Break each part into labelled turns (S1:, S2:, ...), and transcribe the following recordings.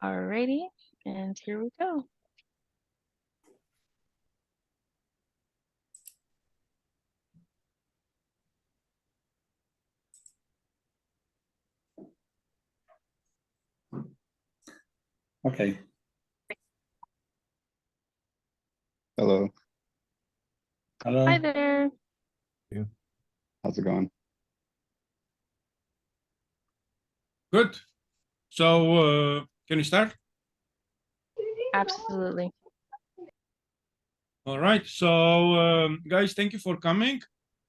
S1: Alrighty, and here we go.
S2: Okay.
S3: Hello.
S2: Hello.
S1: Hi there.
S3: How's it going?
S4: Good. So, can we start?
S1: Absolutely.
S4: All right. So, guys, thank you for coming.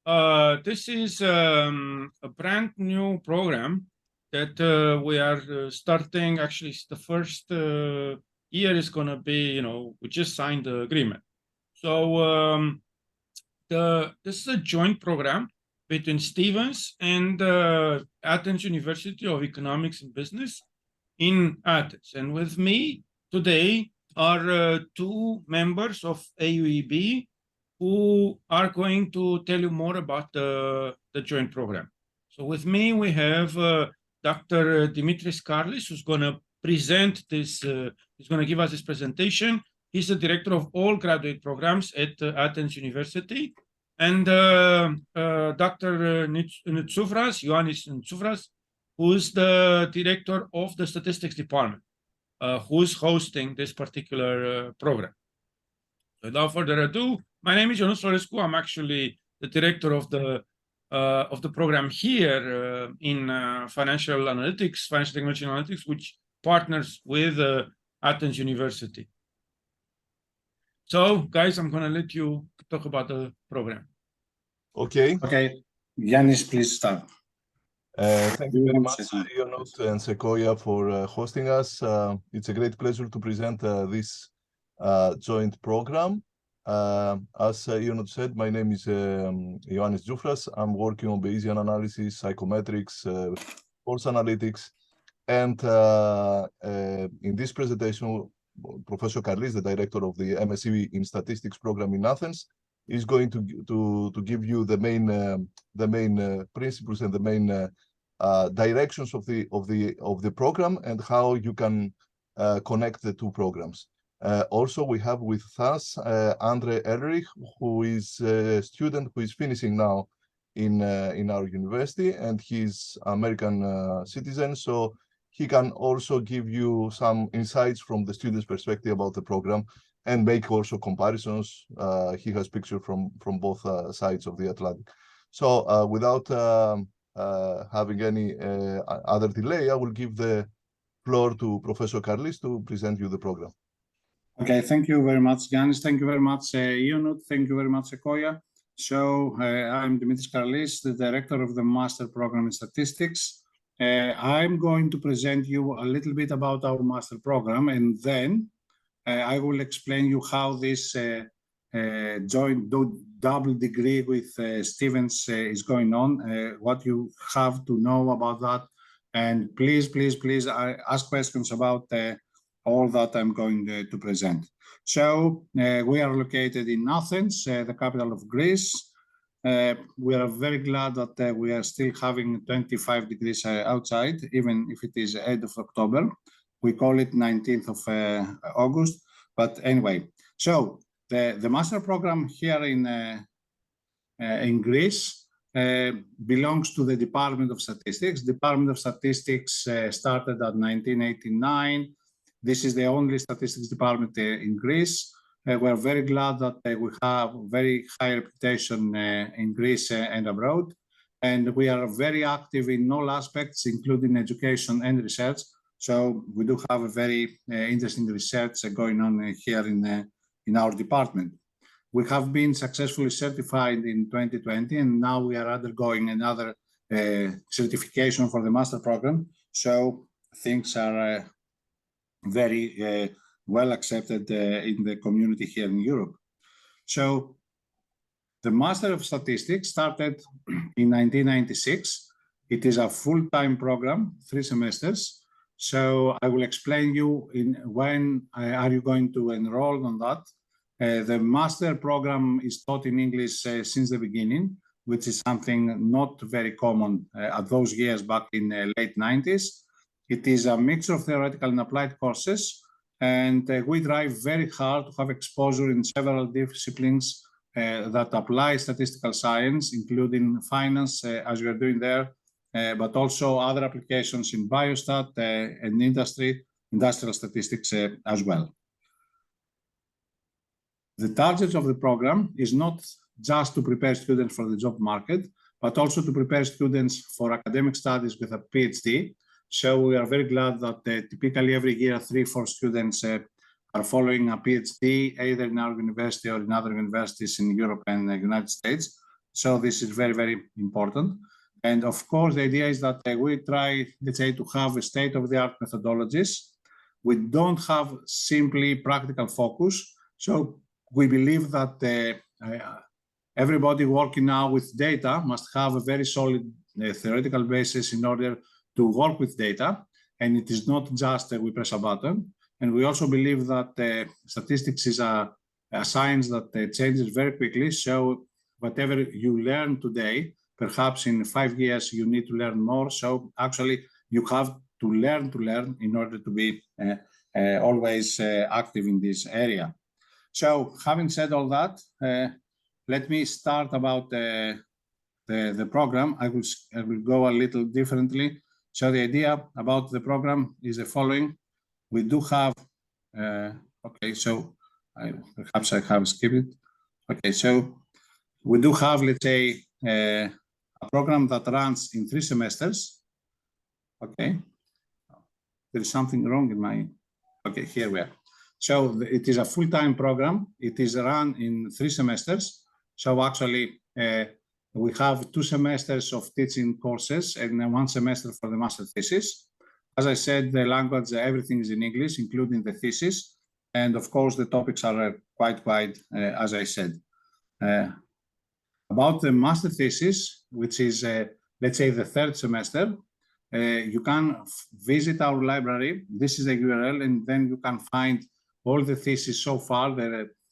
S4: This is a brand new program that we are starting. Actually, it's the first year is going to be, we just signed the agreement. So, this is a joint program between Stevens and Athens University of Economics and Business in Athens. And with me today are two members of AUEB who are going to tell you more about the joint program. So with me, we have Dr. Dimitris Karlis, who's going to present this, he's going to give us this presentation. He's the director of all graduate programs at Athens University. And Dr. Ioannis Nitsouphras, who's the director of the statistics department, who's hosting this particular program. So without further ado, my name is Ioannis Florescu. I'm actually the director of the program here in financial analytics, financial technology analytics, which partners with Athens University. So, guys, I'm going to let you talk about the program.
S2: Okay. Yannis, please start.
S5: Thank you very much, Ioannis and Sequoia, for hosting us. It's a great pleasure to present this joint program. As Ioannis said, my name is Ioannis Nitsouphras. I'm working on Bayesian analysis, psychometrics, force analytics. And in this presentation, Professor Karlis, the director of the M.Sc in statistics program in Athens, is going to give you the main principles and the main directions of the program and how you can connect the two programs. Also, we have with us Andre Elrich, who is a student who is finishing now in our university, and he's American citizen, so he can also give you some insights from the student's perspective about the program and make also comparisons. He has pictures from both sides of the Atlantic. So without having any other delay, I will give the floor to Professor Karlis to present you the program.
S2: Okay, thank you very much, Yannis. Thank you very much, Ioannis. Thank you very much, Sequoia. So I'm Dimitris Karlis, the director of the master program in statistics. I'm going to present you a little bit about our master program, and then I will explain you how this joint double degree with Stevens is going on, what you have to know about that. And please ask questions about all that I'm going to present. So we are located in Athens, the capital of Greece. We are very glad that we are still having 25 degrees outside, even if it is end of October. We call it 19th of August. But anyway, so the master program here in Greece belongs to the Department of Statistics. Department of Statistics started at 1989. This is the only statistics department in Greece. We're very glad that we have very high reputation in Greece and abroad. And we are very active in all aspects, including education and research. So we do have a very interesting research going on here in our department. We have been successfully certified in 2020, and now we are undergoing another certification for the master program. So things are very well accepted in the community here in Europe. So the Master of Statistics started in 1996. It is a full-time program, 3 semesters. So I will explain you when are you going to enroll on that. The master program is taught in English since the beginning, which is something not very common at those years back in the late 90s. It is a mixture of theoretical and applied courses, and we drive very hard to have exposure in several disciplines that apply statistical science, including finance, as we are doing there, but also other applications in biostat and industrial statistics as well. The target of the program is not just to prepare students for the job market, but also to prepare students for academic studies with a PhD. So we are very glad that typically every year 3-4 students are following a PhD, either in our university or in other universities in Europe and the United States. So this is very, very important. And of course, the idea is that we try, let's say, to have a state-of-the-art methodologies. We don't have simply practical focus. So we believe that everybody working now with data must have a very solid theoretical basis in order to work with data. And it is not just we press a button. And we also believe that statistics is a science that changes very quickly. So whatever you learn today, perhaps in 5 years, you need to learn more. So actually, you have to learn in order to be always active in this area. So having said all that, let me start about the program. I will go a little differently. So the idea about the program is the following. We do have, okay, so perhaps I have skipped it. Okay, so we do have, let's say, a program that runs in 3 semesters. Okay, there is something wrong in my, okay, here we are. So it is a full-time program. It is run in 3 semesters. So actually, we have 2 semesters of teaching courses and 1 semester for the master thesis. As I said, the language, everything is in English, including the thesis. And of course, the topics are quite wide, as I said. About the master thesis, which is, let's say, the 3rd semester, you can visit our library. This is the URL, and then you can find all the theses so far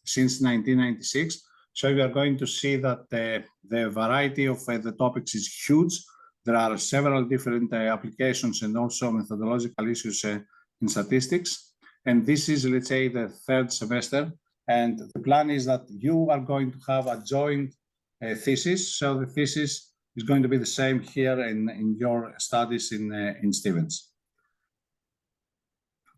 S2: since 1996. So you are going to see that the variety of the topics is huge. There are several different applications and also methodological issues in statistics. And this is, let's say, the 3rd semester. And the plan is that you are going to have a joint thesis. So the thesis is going to be the same here in your studies in Stevens.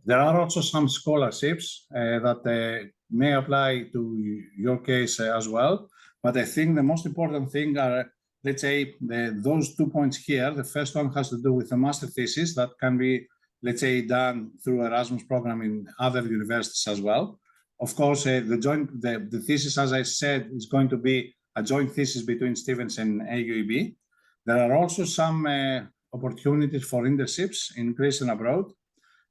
S2: There are also some scholarships that may apply to your case as well. But I think the most important thing are, let's say, those 2 points here. The first one has to do with the master thesis that can be, let's say, done through Erasmus program in other universities as well. Of course, the thesis, as I said, is going to be a joint thesis between Stevens and AUEB. There are also some opportunities for internships in Greece and abroad.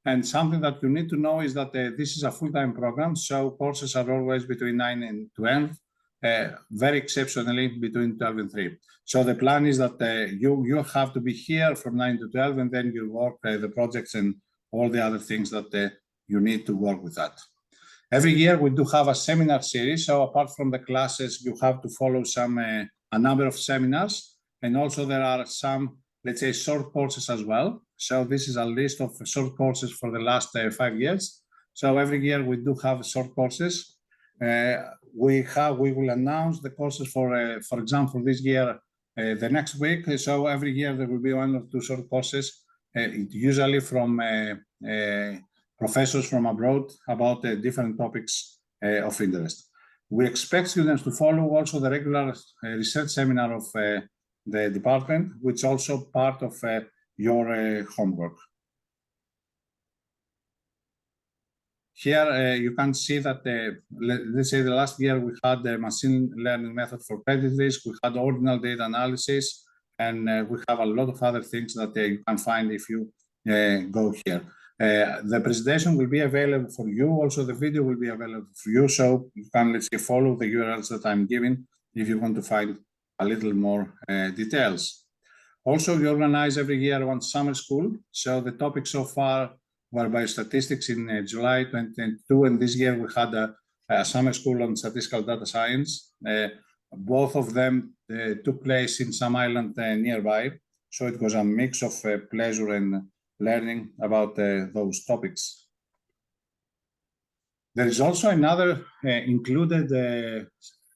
S2: And something that you need to know is that this is a full-time program, so courses are always between 9 and 12, very exceptionally between 12 and 3. So the plan is that you have to be here from 9 to 12, and then you work the projects and all the other things that you need to work with that. Every year we do have a seminar series, so apart from the classes, you have to follow a number of seminars, and also there are some, let's say, short courses as well. So this is a list of short courses for the last 5 years. So every year we do have short courses. We will announce the courses for example, this year, the next week. So every year there will be 1 or 2 short courses, usually from professors from abroad about different topics of interest. We expect students to follow also the regular research seminar of the department, which is also part of your homework. Here you can see that, let's say the last year we had the machine learning method for credit risk, we had ordinal data analysis, and we have a lot of other things that you can find if you go here. The presentation will be available for you. Also, the video will be available for you, so you can, let's say, follow the URLs that I'm giving if you want to find a little more details. Also, we organize every year 1 summer school. So the topics so far were biostatistics in July 2022, and this year we had a summer school on statistical data science. Both of them took place in some island nearby. So it was a mix of pleasure learning about those topics. There is also another included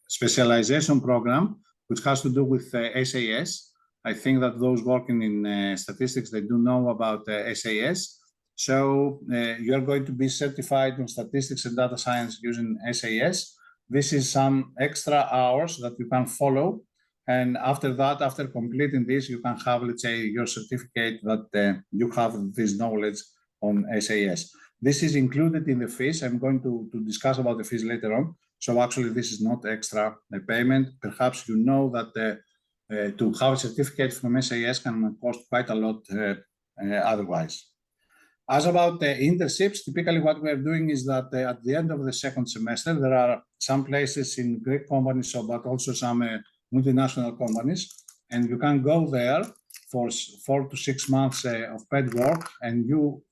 S2: specialization program which has to do with SAS. I think that those working in statistics, they do know about SAS. So you are going to be certified in statistics and data science using SAS. This is some extra hours that you can follow. And after that, after completing this, you can have, let's say, your certificate that you have this knowledge on SAS. This is included in the fees. I'm going to discuss about the fees later on. So actually, this is not extra payment. Perhaps you know that to have a certificate from SAS can cost quite a lot otherwise. As about internships, typically what we are doing is that at the end of the second semester, there are some places in Greek companies, but also some multinational companies, and you can go there for 4 to 6 months of paid work, and you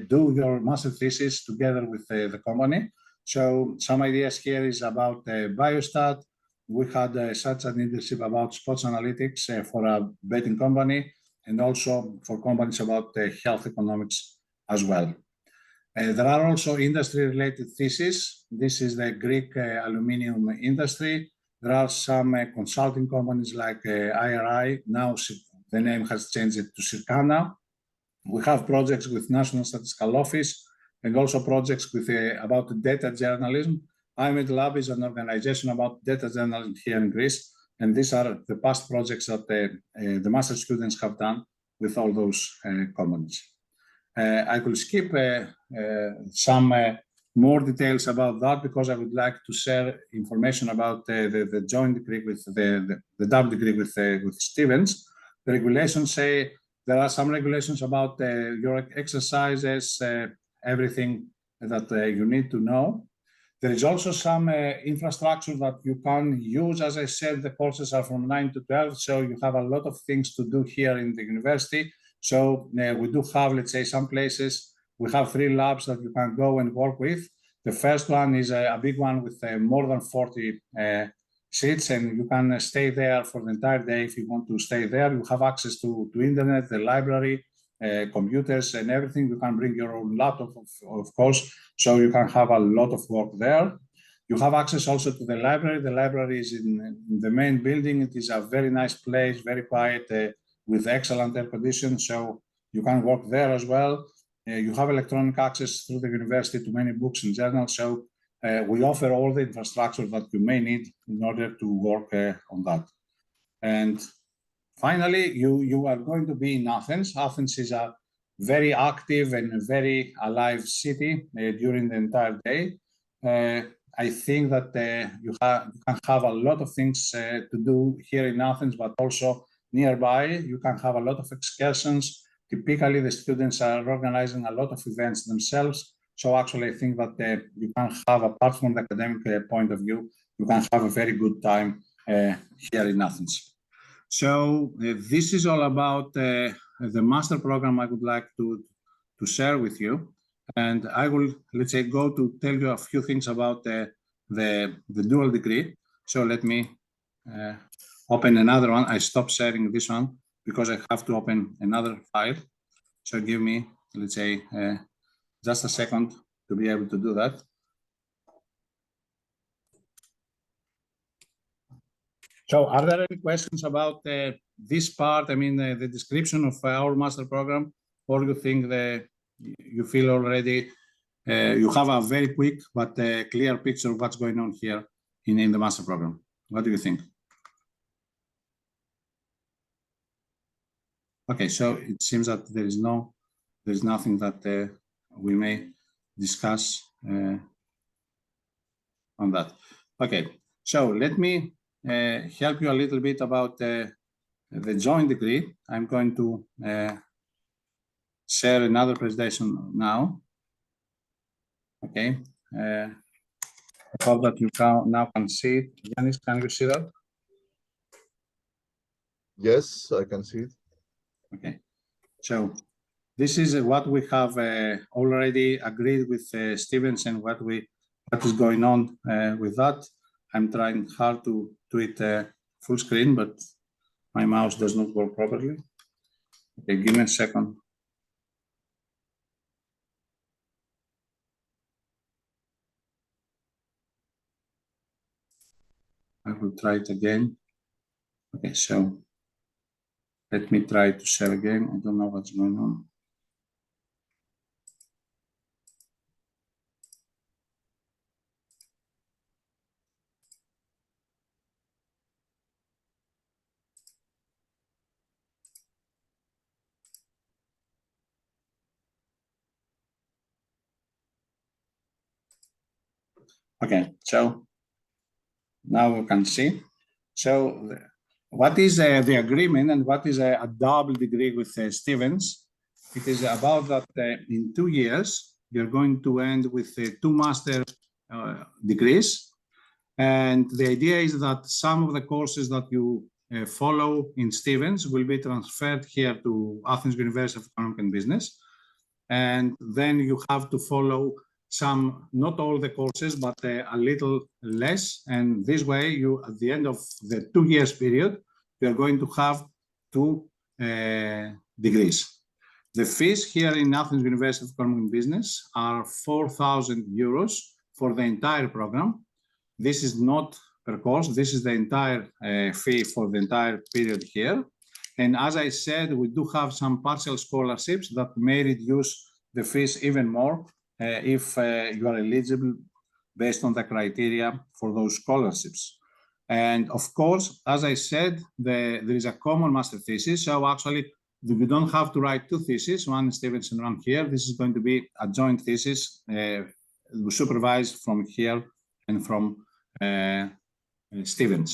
S2: do your master thesis together with the company. So some ideas here is about biostat. We had such an internship about sports analytics for a betting company, and also for companies about health economics as well. There are also industry-related theses. This is the Greek aluminum industry. There are some consulting companies like IRI. Now the name has changed to Circana. We have projects with National Statistical Office and also projects with about data journalism. AUEB Lab is an organization about data journalism here in Greece, and these are the past projects that the master students have done with all those companies. I will skip some more details about that because I would like to share information about the joint degree with the double degree with Stevens. The regulations say there are some regulations about your exercises, everything that you need to know. There is also some infrastructure that you can use. As I said, the courses are from 9 to 12, so you have a lot of things to do here in the university. So we do have, let's say, some places, we have 3 labs that you can go and work with. The first one is a big one with more than 40 seats, and you can stay there for the entire day if you want to stay there. You have access to internet, the library, computers and everything. You can bring your own laptop, of course, so you can have a lot of work there. You have access also to the library. The library is in the main building. It is a very nice place, very quiet, with excellent air conditioning, so you can work there as well. You have electronic access through the university to many books and journals, so we offer all the infrastructure that you may need in order to work on that. And finally, you are going to be in Athens. Athens is a very active and very alive city during the entire day. I think that you can have a lot of things to do here in Athens, but also nearby. You can have a lot of excursions. Typically, the students are organizing a lot of events themselves. So actually, I think that you can have, apart from the academic point of view, you can have a very good time here in Athens. So this is all about the master program I would like to share with you. And I will, let's say, go to tell you a few things about the dual degree. So let me open another one. I stopped sharing this one because I have to open another file. So give me, let's say, just a second to be able to do that. So are there any questions about this part? I mean, the description of our master program, or you think that you feel already you have a very quick but clear picture of what's going on here in the master program? What do you think? Okay, so it seems that there's nothing that we may discuss on that. Okay, so let me help you a little bit about the joint degree. I'm going to share another presentation now. Okay, I hope that you now can see it. Yanis, can you see that?
S5: Yes, I can see it.
S2: Okay, so this is what we have already agreed with Stevens and what is going on with that. I'm trying hard to do it full screen, but my mouse does not work properly. Okay, give me a second. I will try it again. Okay, so let me try to share again. I don't know what's going on. Okay, so now we can see. So what is the agreement and what is a double degree with Stevens? It is about that in 2 years, you're going to end with 2 master degrees. And the idea is that some of the courses that you follow in Stevens will be transferred here to Athens University of Economics and Business. And then you have to follow some, not all the courses, but a little less. And this way, you at the end of the 2 years period, you are going to have 2 degrees. The fees here in Athens University of Economics and Business are 4,000 euros for the entire program. This is not per course. This is the entire fee for the entire period here. And as I said, we do have some partial scholarships that may reduce the fees even more if you are eligible based on the criteria for those scholarships. And of course, as I said, there is a common master thesis. So actually, you don't have to write 2 theses, one in Stevens and one here. This is going to be a joint thesis supervised from here and from Stevens.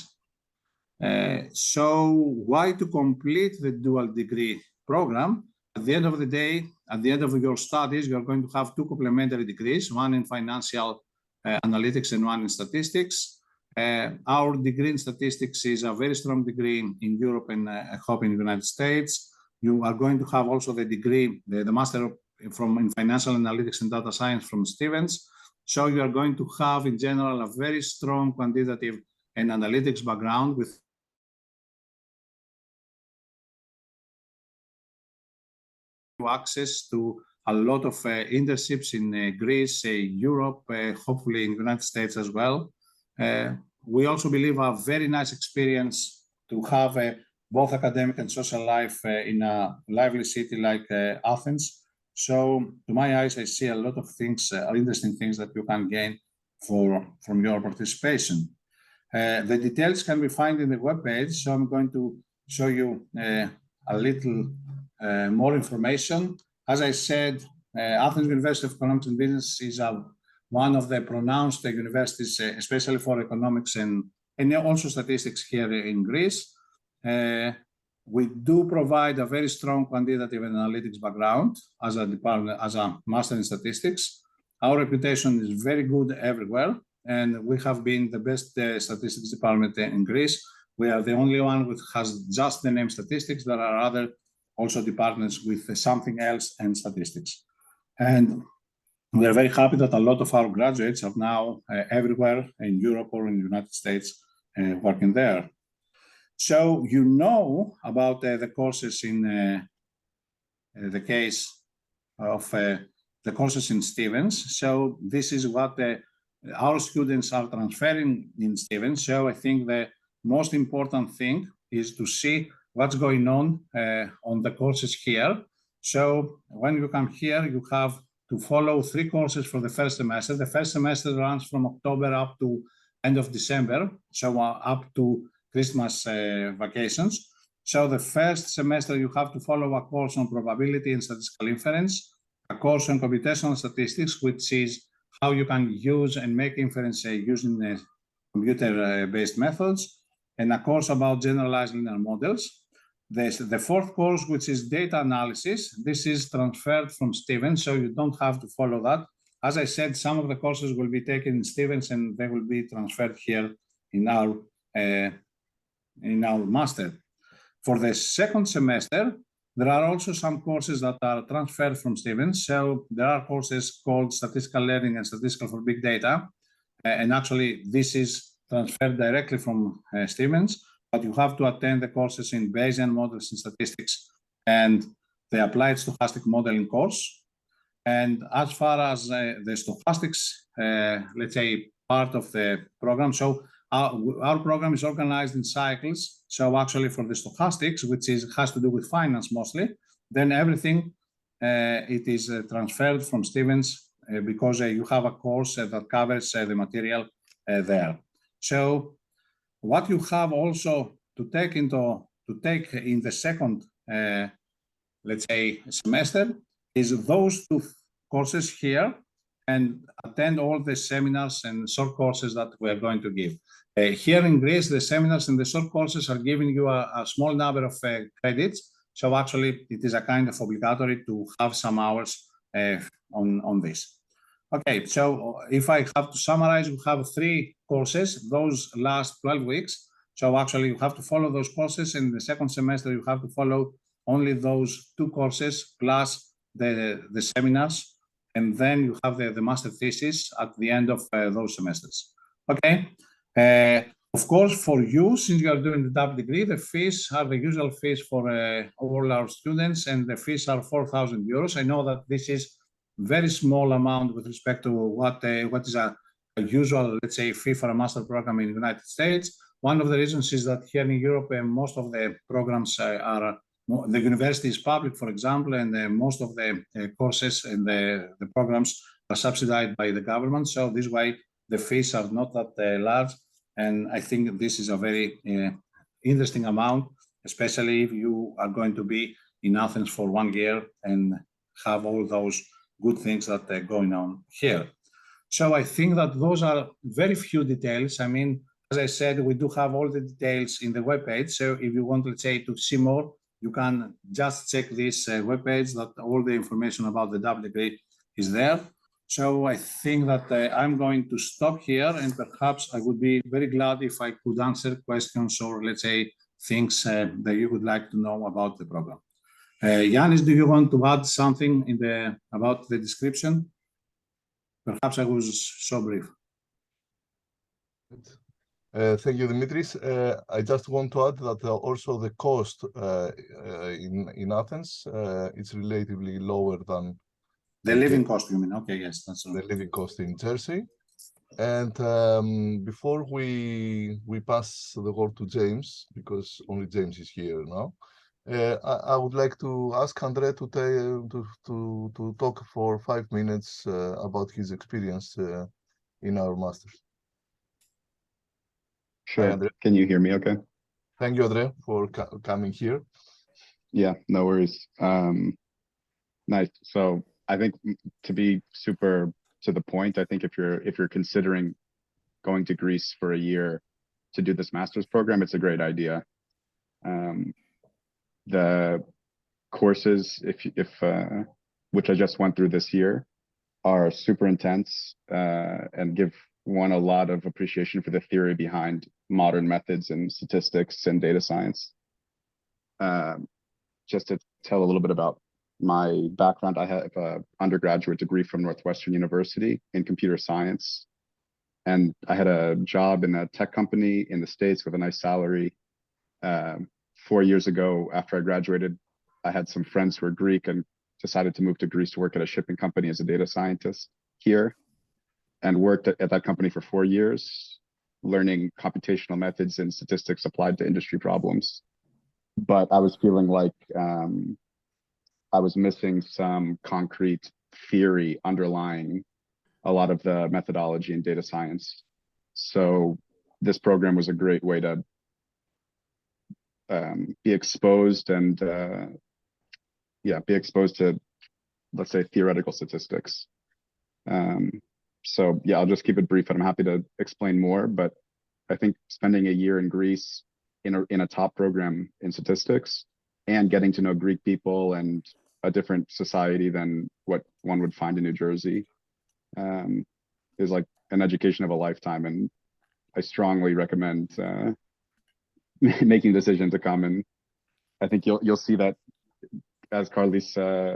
S2: So why to complete the dual degree program? At the end of the day, at the end of your studies, you're going to have 2 complementary degrees, one in financial analytics and one in statistics. Our degree in statistics is a very strong degree in Europe and I hope in the United States. You are going to have also the degree, the master in financial analytics and data science from Stevens. So you are going to have in general a very strong quantitative and analytics background with access to a lot of internships in Greece, Europe, hopefully in the United States as well. We also believe a very nice experience to have both academic and social life in a lively city like Athens. So to my eyes, I see a lot of things, interesting things that you can gain from your participation. The details can be found in the webpage. So I'm going to show you a little more information. As I said, Athens University of Economics and Business is one of the pronounced universities, especially for economics and also statistics here in Greece. We do provide a very strong quantitative and analytics background as a department, as a master in statistics. Our reputation is very good everywhere, and we have been the best statistics department in Greece. We are the only one which has just the name statistics. There are other also departments with something else and statistics. And we are very happy that a lot of our graduates are now everywhere in Europe or in the United States working there. So you know about the courses in the case of the courses in Stevens. So this is what our students are transferring in Stevens. So I think the most important thing is to see what's going on the courses here. So when you come here, you have to follow 3 courses for the first semester. The first semester runs from October up to end of December, so up to Christmas vacations. So the first semester, you have to follow a course on probability and statistical inference, a course on computational statistics, which is how you can use and make inference using computer-based methods, and a course about generalized linear models. The 4th course, which is data analysis, this is transferred from Stevens, so you don't have to follow that. As I said, some of the courses will be taken in Stevens and they will be transferred here in our master. For the 2nd semester, there are also some courses that are transferred from Stevens. So there are courses called statistical learning and statistical for big data. And actually, this is transferred directly from Stevens, but you have to attend the courses in Bayesian models in statistics and the applied stochastic modeling course. And as far as the stochastics, let's say, part of the program, so our program is organized in cycles. So actually for the stochastics, which has to do with finance mostly, then everything it is transferred from Stevens because you have a course that covers the material there. So what you have also to take in the second, let's say, semester is those two courses here and attend all the seminars and short courses that we are going to give. Here in Greece, the seminars and the short courses are giving you a small number of credits. So actually, it is a kind of obligatory to have some hours on this. Okay, so if I have to summarize, we have 3 courses, those last 12 weeks. So actually, you have to follow those courses. In the second semester, you have to follow only those 2 courses plus the seminars. And then you have the master thesis at the end of those semesters. Okay. Of course, for you, since you are doing the double degree, the fees are the usual fees for all our students, and the fees are 4,000 euros. I know that this is very small amount with respect to what is a usual, let's say, fee for a master program in the United States. One of the reasons is that here in Europe, most of the programs the university is public, for example, and most of the courses and the programs are subsidized by the government. So this way, the fees are not that large. And I think this is a very interesting amount, especially if you are going to be in Athens for 1 year and have all those good things that are going on here. So I think that those are very few details. I mean, as I said, we do have all the details in the webpage. So if you want, let's say, to see more, you can just check this webpage that all the information about the double degree is there. So I think that I'm going to stop here, and perhaps I would be very glad if I could answer questions or, let's say, things that you would like to know about the program. Yannis, do you want to add something about the description? Perhaps I was so brief.
S5: Thank you, Dimitris. I just want to add that also the cost in Athens is relatively lower than
S2: the living cost, you mean? Okay, yes, that's right.
S5: The living cost in Jersey. And before we pass the word to James, because only James is here now, I would like to ask Andre to talk for 5 minutes about his experience in our masters.
S3: Sure.
S5: Hi, Andre.
S3: Can you hear me okay?
S5: Thank you, Andre, for coming here.
S3: Yeah, no worries. Nice. So I think to be super to the point, I think if you're considering going to Greece for a year to do this master's program, it's a great idea. The courses, which I just went through this year, are super intense and give one a lot of appreciation for the theory behind modern methods and statistics and data science. Just to tell a little bit about my background, I have an undergraduate degree from Northwestern University in computer science. And I had a job in a tech company in the States with a nice salary. 4 years ago, after I graduated, I had some friends who were Greek and decided to move to Greece to work at a shipping company as a data scientist here, and worked at that company for 4 years, learning computational methods and statistics applied to industry problems. But I was feeling like I was missing some concrete theory underlying a lot of the methodology in data science. So this program was a great way to be exposed and be exposed to, let's say, theoretical statistics. So yeah, I'll just keep it brief, and I'm happy to explain more. But I think spending a year in Greece in a top program in statistics and getting to know Greek people and a different society than what one would find in New Jersey is like an education of a lifetime. And I strongly recommend making the decision to come. And I think you'll see that, as Carlis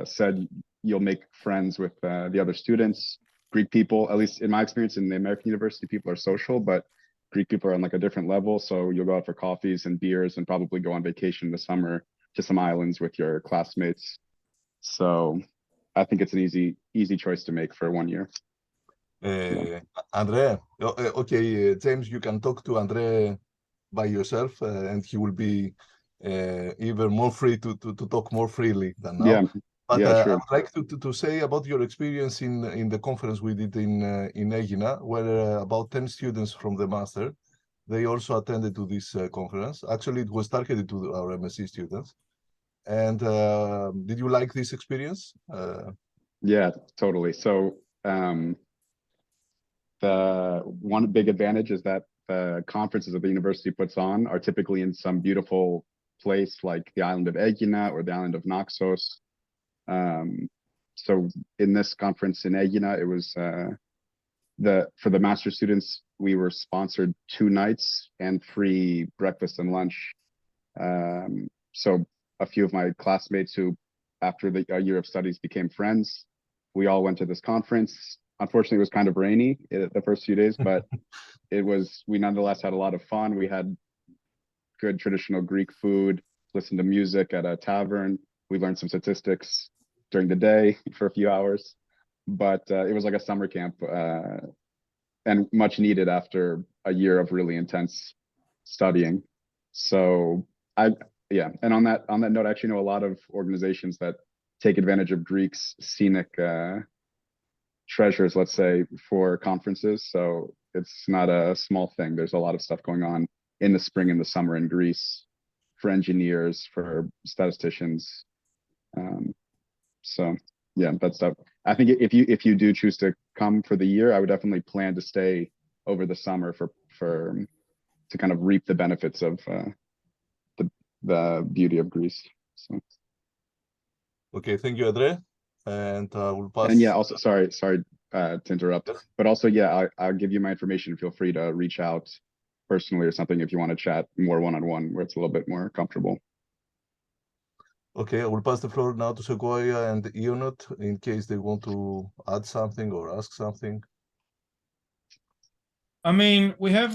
S3: said, you'll make friends with the other students. Greek people, at least in my experience in the American university, people are social, but Greek people are on like a different level. So you'll go out for coffees and beers and probably go on vacation in the summer to some islands with your classmates. So I think it's an easy choice to make for 1 year.
S5: Andre, okay, James, you can talk to Andre by yourself, and he will be even more free to talk more freely than now.
S3: Yeah,
S5: But
S3: yeah,
S5: I
S3: sure.
S5: would like to say about your experience in the conference we did in Aegina, where about 10 students from the master, they also attended to this conference. Actually, it was targeted to our M.Sc students. And did you like this experience?
S3: Yeah, totally. So the one big advantage is that the conferences that the university puts on are typically in some beautiful place like the island of Aegina or the island of Naxos. So in this conference in Aegina, it was for the master students, we were sponsored 2 nights and free breakfast and lunch. So a few of my classmates who, after a year of studies, became friends. We all went to this conference. Unfortunately, it was kind of rainy the first few days, but we nonetheless had a lot of fun. We had good traditional Greek food, listened to music at a tavern. We learned some statistics during the day for a few hours, but it was like a summer camp and much needed after a year of really intense studying. So and on that note, I actually know a lot of organizations that take advantage of Greece's scenic treasures, let's say, for conferences. So it's not a small thing. There's a lot of stuff going on in the spring and the summer in Greece for engineers, for statisticians. So yeah, that's stuff. I think if you do choose to come for the year, I would definitely plan to stay over the summer to kind of reap the benefits of the beauty of Greece. So.
S5: Okay, thank you, Andre. And we'll pass.
S3: And yeah, also sorry to interrupt, but also I'll give you my information. Feel free to reach out personally or something if you want to chat more one-on-one, where it's a little bit more comfortable.
S5: Okay, I will pass the floor now to Sequoia and Ionut in case they want to add something or ask something.
S4: I mean, we have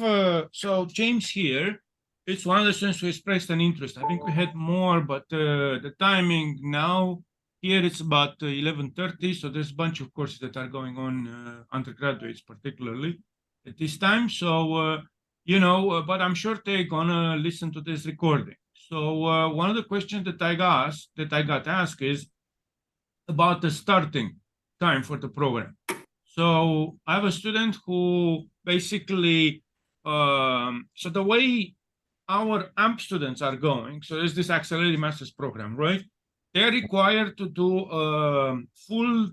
S4: so James here. It's one of the students who expressed an interest. I think we had more, but the timing now here it's about 11:30. So there's a bunch of courses that are going on, undergraduates particularly at this time. So but I'm sure they're gonna listen to this recording. So one of the questions that I got asked is about the starting time for the program. So I have a student who basically, so the way our AMP students are going, so there's this accelerated master's program, right? They're required to do a full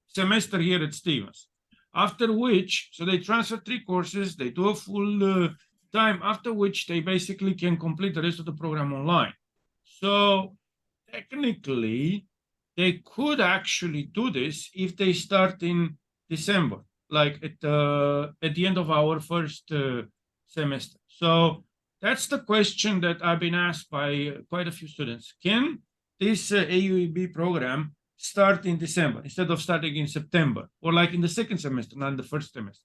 S4: semester here at Stevens. After which, so they transfer 3 courses, they do a full time, after which they basically can complete the rest of the program online. So technically, they could actually do this if they start in December, like at the end of our first semester. So that's the question that I've been asked by quite a few students. Can this AUEB program start in December instead of starting in September, or like in the second semester, not in the first semester?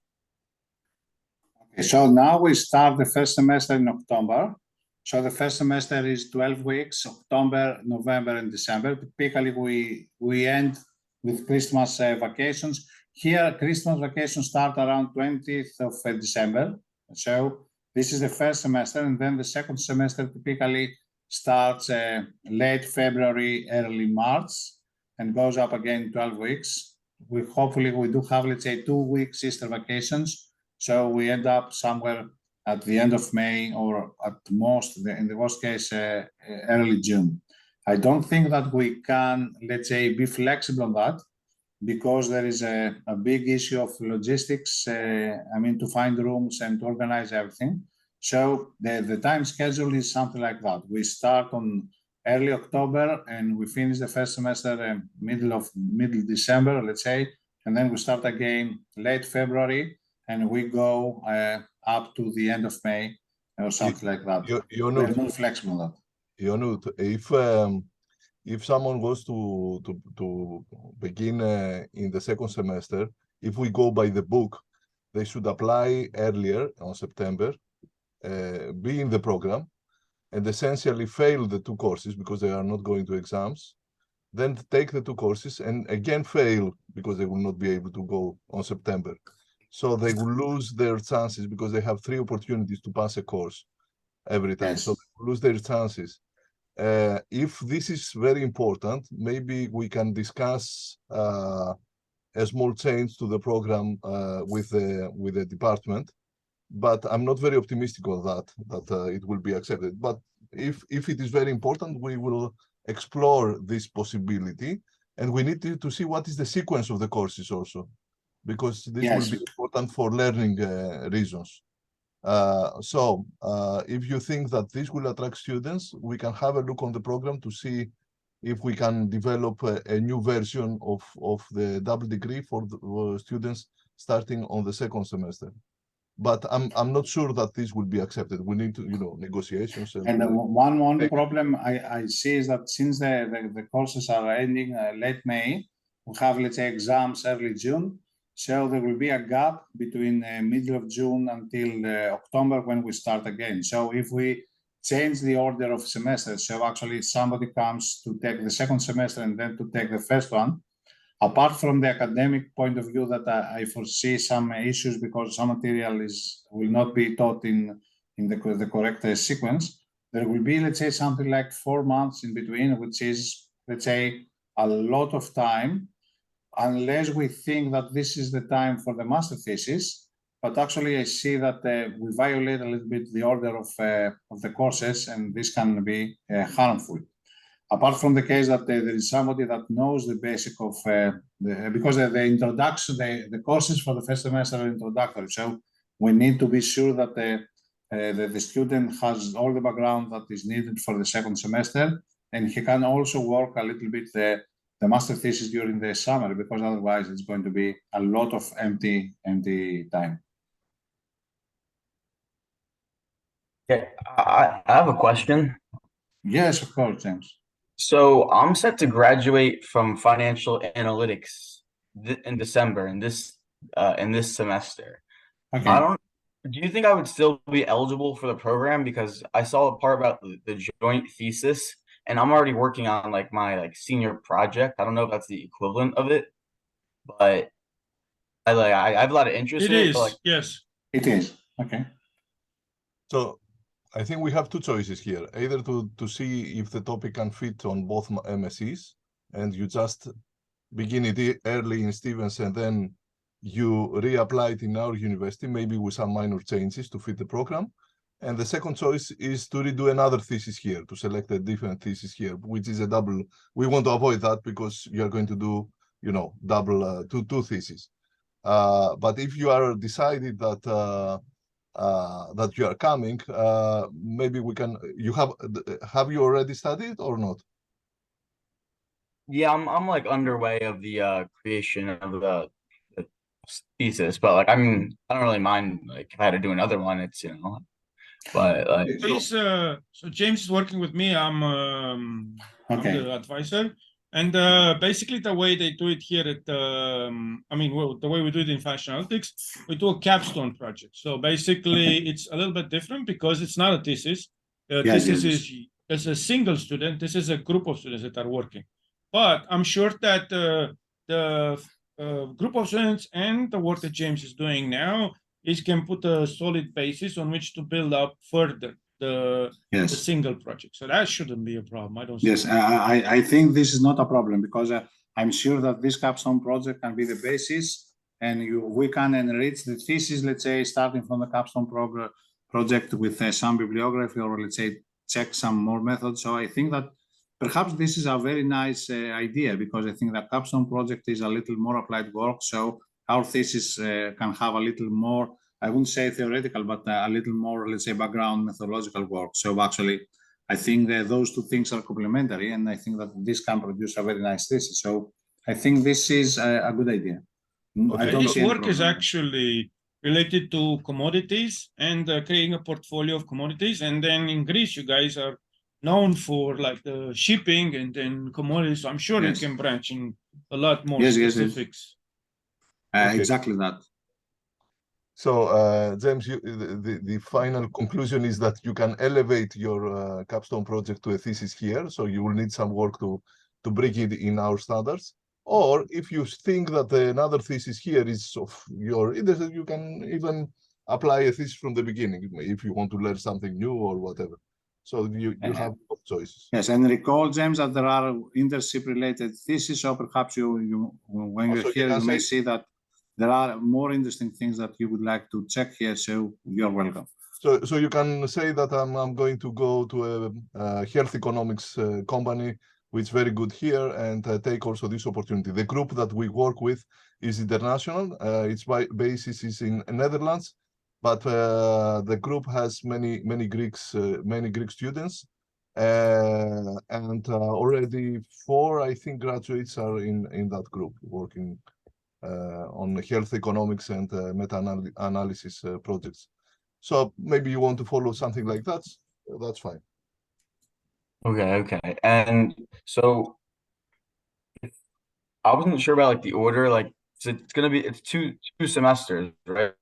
S2: Okay, so now we start the first semester in October. So the first semester is 12 weeks, October, November, and December. Typically, we end with Christmas vacations. Here, Christmas vacations start around 20th of December. So this is the first semester, and then the second semester typically starts late February, early March, and goes up again 12 weeks. Hopefully we do have, let's say, 2 weeks Easter vacations. So we end up somewhere at the end of May, or at most, in the worst case, early June. I don't think that we can, let's say, be flexible on that, because there is a big issue of logistics, to find rooms and to organize everything. So the time schedule is something like that. We start on early October and we finish the first semester middle December, let's say, and then we start again late February, and we go up to the end of May or something like that. We're not flexible on that.
S5: Ionut, if someone was to begin in the second semester, if we go by the book, they should apply earlier on September, be in the program, and essentially fail the 2 courses because they are not going to exams. then take the 2 courses and again fail because they will not be able to go on September. So they will lose their chances because they have 3 opportunities to pass a course every time.
S2: Yes.
S5: So they will lose their chances. If this is very important, maybe we can discuss a small change to the program with the department. But I'm not very optimistic on that it will be accepted. But if it is very important, we will explore this possibility, and we need to see what is the sequence of the courses also, because this
S2: Yes.
S5: will be important for learning reasons. If you think that this will attract students, we can have a look on the program to see if we can develop a new version of the double degree for the students starting on the 2nd semester. But I'm not sure that this will be accepted. We need to, negotiations.
S2: And one problem I see is that since the courses are ending late May, we have, let's say, exams early June. So there will be a gap between middle of June until October when we start again. So if we change the order of semesters, so actually somebody comes to take the 2nd semester and then to take the first one, apart from the academic point of view that I foresee some issues because some material will not be taught in the correct sequence, there will be, let's say, something like 4 months in between, which is, let's say, a lot of time, unless we think that this is the time for the master thesis. But actually, I see that we violate a little bit the order of the courses, and this can be harmful. Apart from the case that there is somebody that knows the basic of because the introduction, the courses for the first semester are introductory. So we need to be sure that the student has all the background that is needed for the 2nd semester, and he can also work a little bit the master thesis during the summer, because otherwise it's going to be a lot of empty time.
S6: Okay, I have a question.
S2: Yes, of course, James.
S6: So I'm set to graduate from financial analytics in December in this semester.
S2: Okay.
S6: Do you think I would still be eligible for the program? Because I saw a part about the joint thesis, and I'm already working on my senior project. I don't know if that's the equivalent of it, but I have a lot of interest in it.
S4: It is, yes.
S2: It is. Okay.
S5: So I think we have 2 choices here, either to see if the topic can fit on both MSCs, and you just begin it early in Stevens, and then you reapply it in our university, maybe with some minor changes to fit the program. And the second choice is to redo another thesis here, to select a different thesis here, which is a double. We want to avoid that because you are going to do, double two theses. But if you are decided that you are coming, maybe we can. Have you already studied or not?
S6: Yeah, I'm underway of the creation of the thesis, but I mean, I don't really mind if I had to do another one. It's but
S4: So James is working with me. I'm the advisor, and basically the way they do it here at the way we do it in fashion analytics, we do a capstone project. So basically, it's a little bit different because it's not a thesis. Thesis is a single student. This is a group of students that are working. But I'm sure that the group of students and the work that James is doing now can put a solid basis on which to build up further the single project. So that shouldn't be a problem. I don't see.
S2: Yes, I think this is not a problem because I'm sure that this capstone project can be the basis, and we can enrich the thesis, let's say, starting from the capstone project with some bibliography, or let's say check some more methods. So I think that perhaps this is a very nice idea, because I think the capstone project is a little more applied work. So our thesis can have a little more, I wouldn't say theoretical, but a little more, let's say, background methodological work. So actually, I think that those two things are complementary, and I think that this can produce a very nice thesis. So I think this is a good idea.
S4: Okay. His work is actually related to commodities and creating a portfolio of commodities. And then in Greece, you guys are known for the shipping and then commodities. So I'm sure you can branch in a lot more specifics.
S2: Okay. Exactly that.
S5: So, James, the final conclusion is that you can elevate your capstone project to a thesis here. So you will need some work to to bring it in our standards. Or if you think that another thesis here is of your interest, you can even apply a thesis from the beginning if you want to learn something new or whatever. So you have both choices.
S2: Yes, and recall, James, that there are internship-related theses, so perhaps when you're here, you may see that there are more interesting things that you would like to check here, so you're welcome.
S5: So you can say that I'm going to go to a health economics company, which is very good here, and take also this opportunity. The group that we work with is international. Its basis is in Netherlands, but the group has many Greek students, and already 4, I think, graduates are in that group working on health economics and meta-analysis projects. So maybe you want to follow something like that. That's fine.
S6: Okay. And so I wasn't sure about like the order. Like, so it's two semesters, right?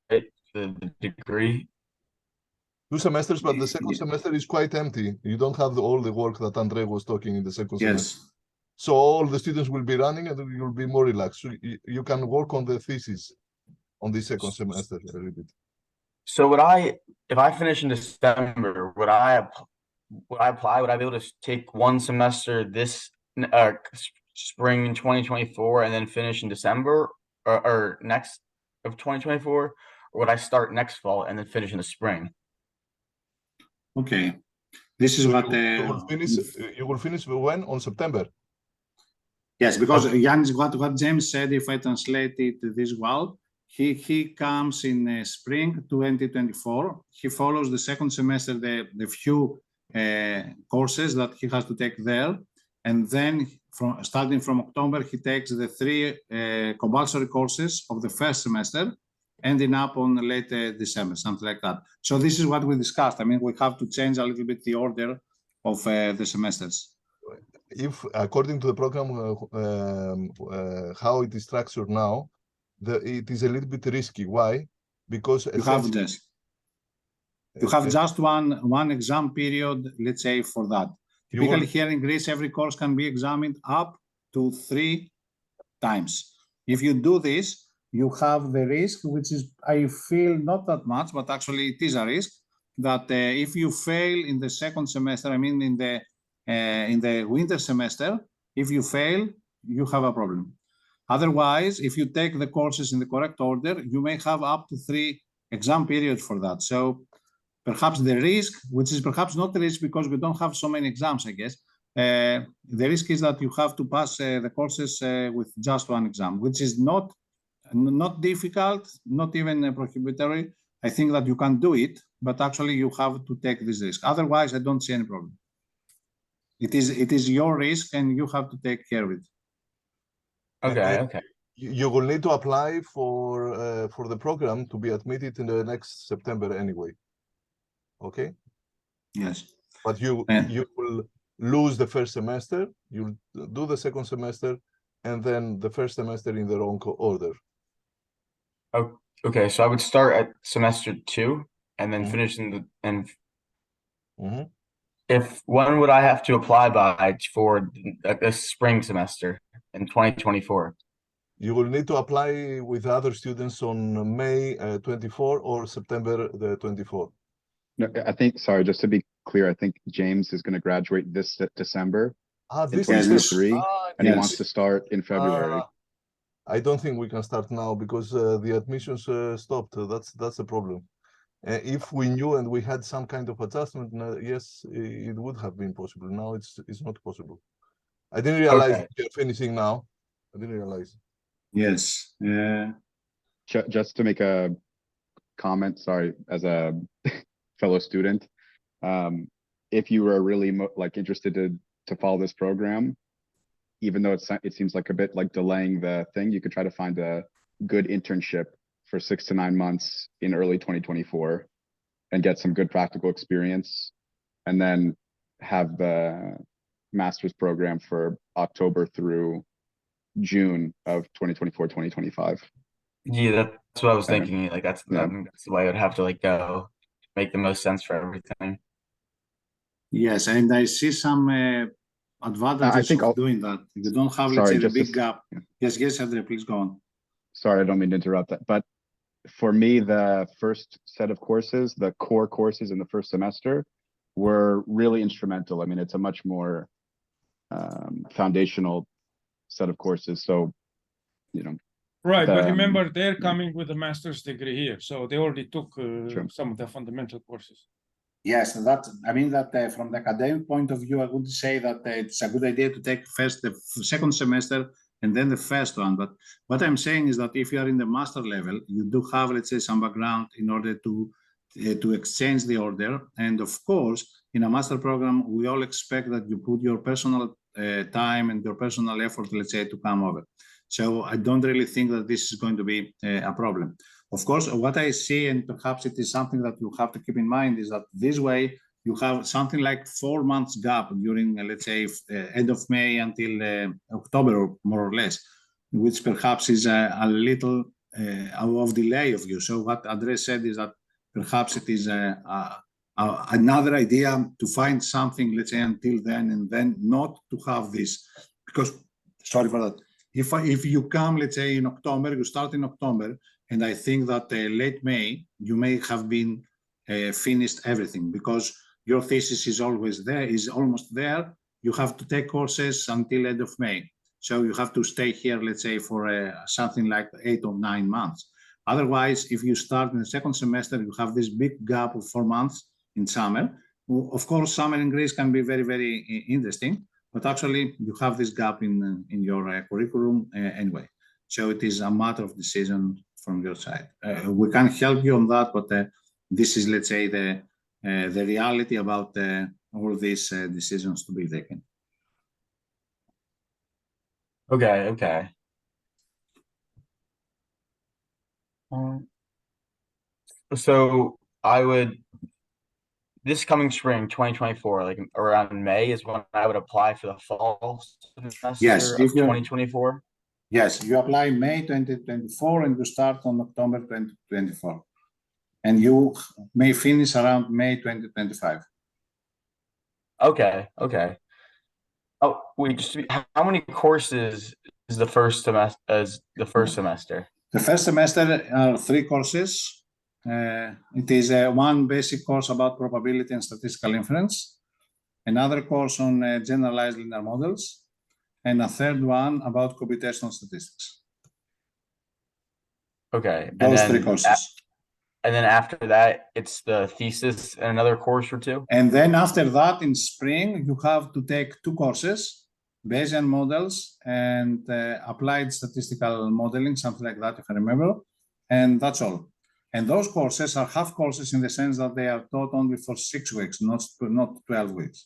S6: The degree.
S5: 2 semesters, but the second semester is quite empty. You don't have all the work that Andre was talking in the second semester. So all the students will be running and you'll be more relaxed. So you can work on the thesis on the second semester a little bit.
S6: So if I finish in December, would I apply? Would I be able to take one semester this spring in 2024 and then finish in December or next of 2024? Or would I start next fall and then finish in the spring?
S2: Okay, this is
S5: so
S2: what
S5: you will finish when? On September?
S2: Yes, because Yannis, what James said, if I translate it this well, he comes in spring 2024. He follows the second semester, the few courses that he has to take there, and then starting from October, he takes the 3 compulsory courses of the first semester, ending up on late December, something like that. So this is what we discussed. I mean, we have to change a little bit the order of the semesters.
S5: If according to the program, how it is structured now, it is a little bit risky. Why? Because
S2: you have just one exam period, let's say, for that. Typically here in Greece, every course can be examined up to 3 times. If you do this, you have the risk, which is, I feel, not that much, but actually it is a risk, that if you fail in the second semester, I mean in the winter semester, if you fail, you have a problem. Otherwise, if you take the courses in the correct order, you may have up to 3 exam periods for that. So perhaps the risk, which is perhaps not the risk because we don't have so many exams, I guess, the risk is that you have to pass the courses with just one exam, which is not difficult, not even prohibitory. I think that you can do it, but actually you have to take this risk. Otherwise, I don't see any problem. It is your risk, and you have to take care of it.
S6: Okay.
S5: You will need to apply for the program to be admitted in the next September anyway. Okay.
S2: Yes.
S5: But you will lose the first semester. You'll do the second semester, and then the first semester in the wrong order.
S6: Oh, okay. So I would start at semester 2 and then finish when would I have to apply by for this spring semester in 2024?
S5: You will need to apply with other students on May 24 or September the 24.
S3: No, I think, sorry, just to be clear, I think James is going to graduate this December in 2023, and he wants to start in February.
S5: I don't think we can start now because the admissions stopped. That's the problem. If we knew and we had some kind of adjustment, yes, it would have been possible. Now it's not possible. I didn't realize you're finishing now. I didn't realize.
S2: Yes.
S3: Just to make a comment, sorry, as a fellow student, if you were really interested to follow this program, even though it seems like a bit like delaying the thing, you could try to find a good internship for 6 to 9 months in early 2024 and get some good practical experience, and then have the master's program for October through June of 2024, 2025.
S6: Yeah, that's what I was thinking. Like that's the way I would have to go, make the most sense for everything.
S2: Yes, and I see some advantages
S3: think
S2: of
S3: I'll-
S2: doing that. You don't have, let's
S3: Sorry,
S2: say, the
S3: just
S2: big
S3: to-
S2: gap.
S3: yeah.
S2: Yes, Andre, please go on.
S3: Sorry, I don't mean to interrupt that, but for me, the first set of courses, the core courses in the first semester, were really instrumental. I mean, it's a much more foundational set of courses. So, you know,
S4: Right, but
S3: the,
S4: remember, they're coming with a master's degree here, so they already took
S3: Sure.
S4: some of the fundamental courses.
S2: Yes, I mean that from the academic point of view, I would say that it's a good idea to take first the second semester and then the first one. But what I'm saying is that if you are in the master level, you do have, let's say, some background in order to exchange the order. And of course, in a master program, we all expect that you put your personal time and your personal effort, let's say, to come over. So I don't really think that this is going to be a problem. Of course, what I see, and perhaps it is something that you have to keep in mind, is that this way you have something like 4 months gap during, let's say, end of May until October, more or less, which perhaps is a little of delay of you. So what Andres said is that perhaps it is another idea to find something, let's say, until then, and then not to have this. Because, sorry for that, if you come, let's say, in October, you start in October, and I think that late May, you may have been finished everything because your thesis is always there, is almost there. You have to take courses until end of May. So you have to stay here, let's say, for something like 8 or 9 months. Otherwise, if you start in the second semester, you have this big gap of 4 months in summer. Of course, summer in Greece can be very, very interesting, but actually you have this gap in your curriculum anyway. So it is a matter of decision from your side. We can help you on that, but this is, let's say, the reality about all these decisions to be taken.
S6: Okay. So I would, this coming spring, 2024, like around May is when I would apply for the fall semester
S2: Yes,
S6: of
S2: if you're-
S6: 2024.
S2: Yes, you apply May 2024 and you start on October 2024. And you may finish around May 2025.
S6: Okay. Oh, wait, how many courses is the first semester?
S2: The first semester are 3 courses. It is one basic course about probability and statistical inference, another course on generalized linear models, and a third one about computational statistics.
S6: Okay.
S2: Those 3 courses.
S6: And then after that, it's the thesis and another course or 2?
S2: And then after that, in spring, you have to take 2 courses, Bayesian models and applied statistical modeling, something like that, if I remember. And that's all. And those courses are half courses in the sense that they are taught only for 6 weeks, not 12 weeks.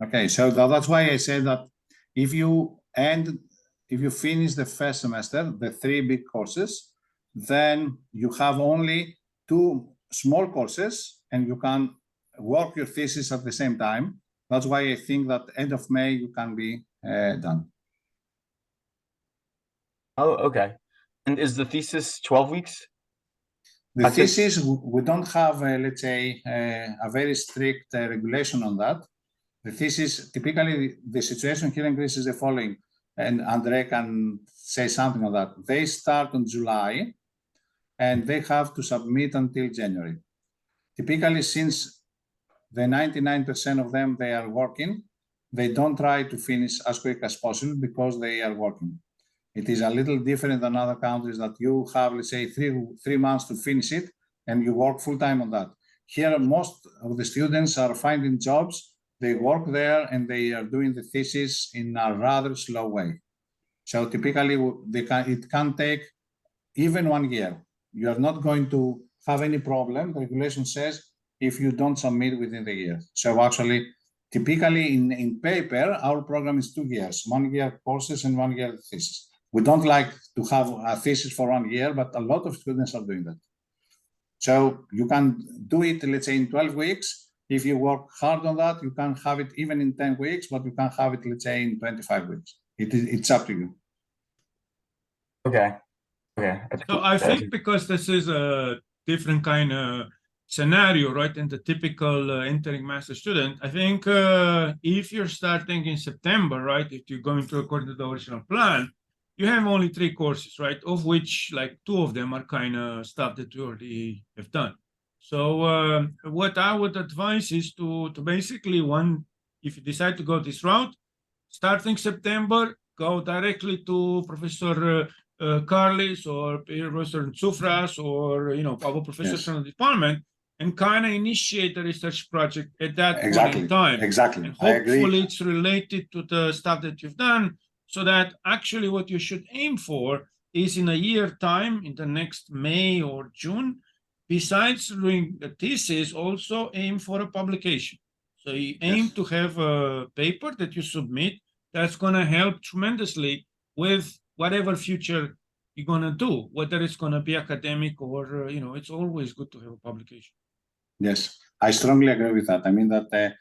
S2: Okay, so that's why I say that if you finish the first semester, the 3 big courses, then you have only 2 small courses and you can work your thesis at the same time. That's why I think that end of May you can be done.
S6: Oh, okay. And is the thesis 12 weeks?
S2: The thesis, we don't have, let's say, a very strict regulation on that. The thesis, typically the situation here in Greece is the following, and Andre can say something on that. They start in July and they have to submit until January. Typically, since the 99% of them, they are working, they don't try to finish as quick as possible because they are working. It is a little different than other countries that you have, let's say, three months to finish it and you work full time on that. Here, most of the students are finding jobs, they work there and they are doing the thesis in a rather slow way. So typically it can take even 1 year. You are not going to have any problem, the regulation says, if you don't submit within the year. So actually, typically in paper, our program is 2 years, 1 year courses and 1 year thesis. We don't like to have a thesis for 1 year, but a lot of students are doing that. So you can do it, let's say, in 12 weeks. If you work hard on that, you can have it even in 10 weeks, but you can have it, let's say, in 25 weeks. It's up to you.
S6: Okay.
S4: So I think because this is a different kind of scenario, right, and the typical entering master student, I think if you're starting in September, right, if you're going to according to the original plan, you have only 3 courses, right, of which like 2 of them are kind of stuff that you already have done. So what I would advise is to basically if you decide to go this route, starting September, go directly to Professor Carlis or Professor Tsufras or our professors from the department and kind of initiate a research project at that point in time.
S2: Exactly.
S4: And
S2: I agree.
S4: hopefully it's related to the stuff that you've done, so that actually what you should aim for is in a year time, in the next May or June, besides doing the thesis, also aim for a publication. So you aim to have a paper that you submit that's going to help tremendously with whatever future you're going to do, whether it's going to be academic or, it's always good to have a publication.
S2: Yes, I strongly agree with that. I mean that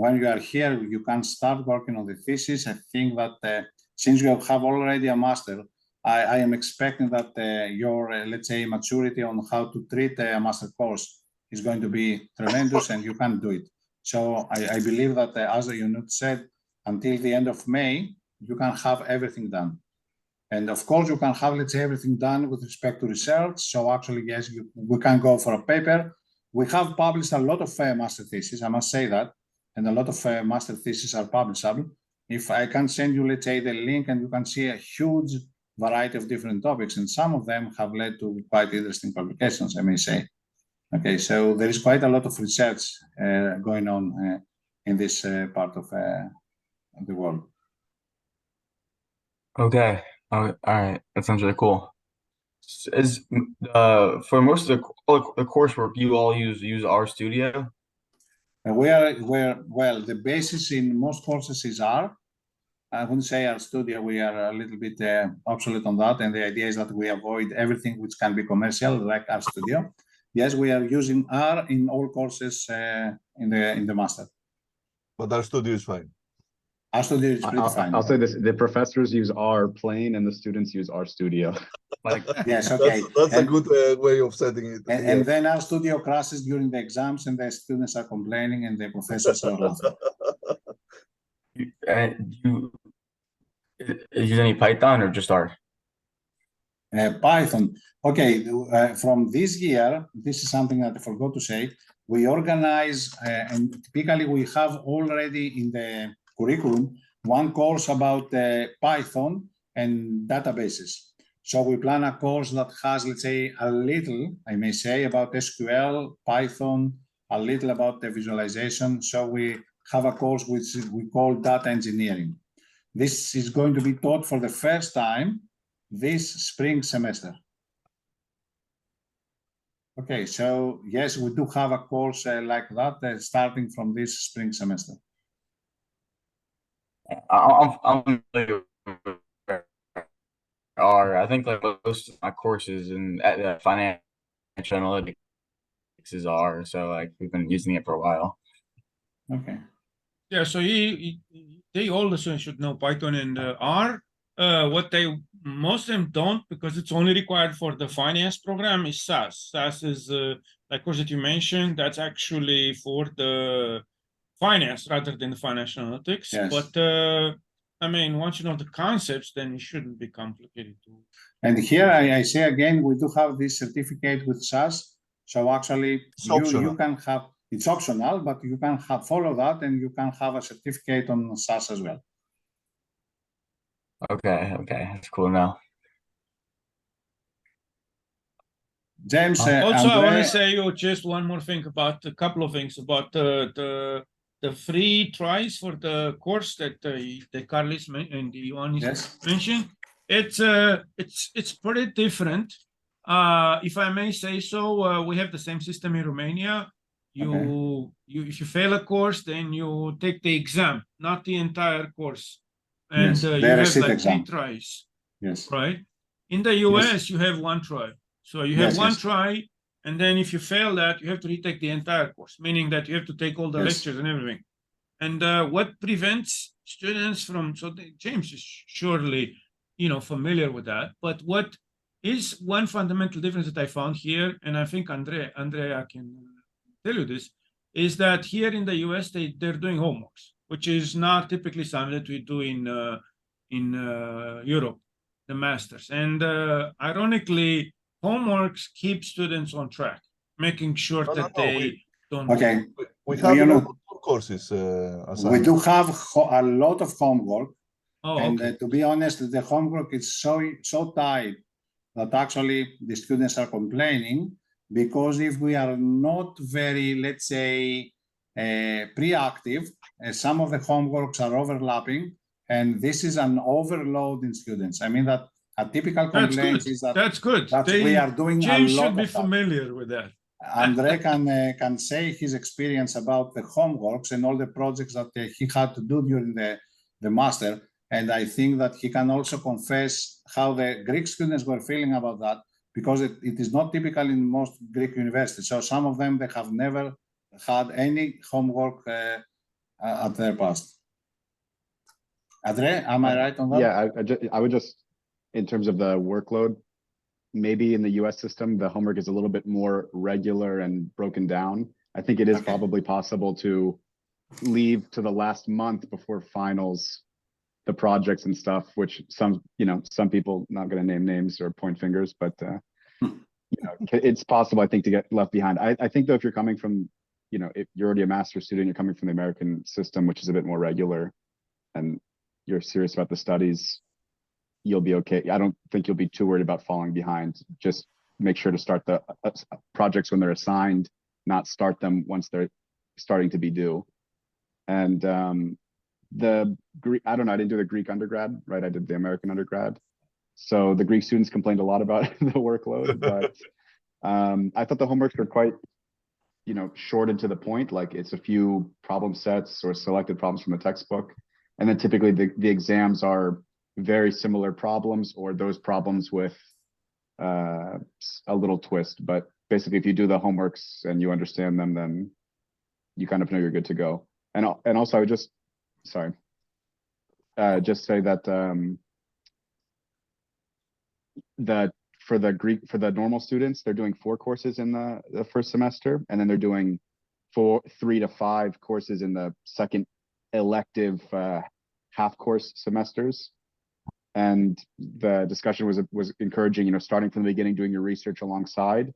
S2: when you are here, you can start working on the thesis. I think that since you have already a master, I am expecting that your, let's say, maturity on how to treat a master course is going to be tremendous, and you can do it. So I believe that, as you said, until the end of May, you can have everything done. And of course, you can have, let's say, everything done with respect to research. So actually, yes, we can go for a paper. We have published a lot of master theses, I must say that, and a lot of master theses are publishable. If I can send you, let's say, the link, and you can see a huge variety of different topics, and some of them have led to quite interesting publications, I may say. Okay, so there is quite a lot of research going on in this part of the world.
S6: Okay. All right. That sounds really cool. Is for most of the coursework you all use RStudio?
S2: Well, the basis in most courses is R. I wouldn't say RStudio. We are a little bit obsolete on that, and the idea is that we avoid everything which can be commercial, like RStudio. Yes, we are using R in all courses in the master.
S5: But RStudio is fine.
S2: RStudio is pretty fine.
S3: I'll say this: the professors use R plain, and the students use RStudio.
S6: Like,
S2: Yes, okay.
S5: That's a good way of setting it.
S2: And then RStudio crashes during the exams, and the students are complaining, and the professors are laughing.
S6: you use any Python or just R?
S2: Python. Okay, from this year, this is something that I forgot to say. We organize, and typically we have already in the curriculum one course about Python and databases. So we plan a course that has, let's say, a little, I may say, about SQL, Python, a little about the visualization. So we have a course which we call data engineering. This is going to be taught for the first time this spring semester. Okay, so yes, we do have a course like that starting from this spring semester.
S6: I'm familiar with R. I think like most of my courses in financial analytics is R, so like we've been using it for a while.
S2: Okay.
S4: Yeah, so they all the students should know Python and R. What most of them don't, because it's only required for the finance program, is SAS. SAS is like course that you mentioned. That's actually for the finance rather than the financial analytics.
S2: Yes.
S4: But I mean, once you know the concepts, then it shouldn't be complicated.
S2: And here I say again, we do have this certificate with SAS. So actually, you can have. It's optional, but you can follow that, and you can have a certificate on SAS as well.
S6: Okay, that's cool now.
S2: James,
S4: also, I want to say just one more thing about a couple of things about the free tries for the course that Carlis and the Ioannis mentioned. It's pretty different. If I may say so, we have the same system in Romania. If you fail a course, then you take the exam, not the entire course, and you have like 3 tries.
S2: Yes.
S4: Right. In the US, you have 1 try. So you have one try, and then if you fail that, you have to retake the entire course, meaning that you have to take all the lectures and everything. And what prevents students from? So James is surely, familiar with that. But what is one fundamental difference that I found here, and I think Andrea can tell you this, is that here in the US they're doing homeworks, which is not typically something that we do in Europe, the masters. And ironically, homeworks keep students on track, making sure that they don't.
S2: Okay.
S5: We have courses.
S2: We do have a lot of homework.
S4: Oh,
S2: And
S4: okay.
S2: to be honest, the homework is so tight that actually the students are complaining, because if we are not very, let's say, proactive, some of the homeworks are overlapping, and this is an overload in students. I mean that a typical complaint is that
S4: that's good.
S2: we are doing
S4: James
S2: a lot
S4: should be
S2: of that.
S4: familiar with that.
S2: Andre can say his experience about the homeworks and all the projects that he had to do during the master. And I think that he can also confess how the Greek students were feeling about that, because it is not typical in most Greek universities. So some of them, they have never had any homework at their past. Andre, am I right on that?
S3: Yeah, I would just, in terms of the workload, maybe in the US system, the homework is a little bit more regular and broken down. I think it is probably possible to leave to the last month before finals the projects and stuff, which some people, not going to name names or point fingers, but it's possible, I think, to get left behind. I think though, if you're coming from, if you're already a master's student, you're coming from the American system, which is a bit more regular, and you're serious about the studies, you'll be okay. I don't think you'll be too worried about falling behind. Just make sure to start the projects when they're assigned, not start them once they're starting to be due. And the Greek, I don't know, I didn't do the Greek undergrad, right? I did the American undergrad. So the Greek students complained a lot about the workload, but I thought the homeworks were quite, short and to the point. Like, it's a few problem sets or selected problems from the textbook. And then typically the exams are very similar problems, or those problems with a little twist. But basically, if you do the homeworks and you understand them, then you kind of know you're good to go. And also, I would just say that that for the normal students, they're doing 4 courses in the first semester, and then they're doing 3 to 5 courses in the second elective half course semesters. And the discussion was encouraging, starting from the beginning, doing your research alongside.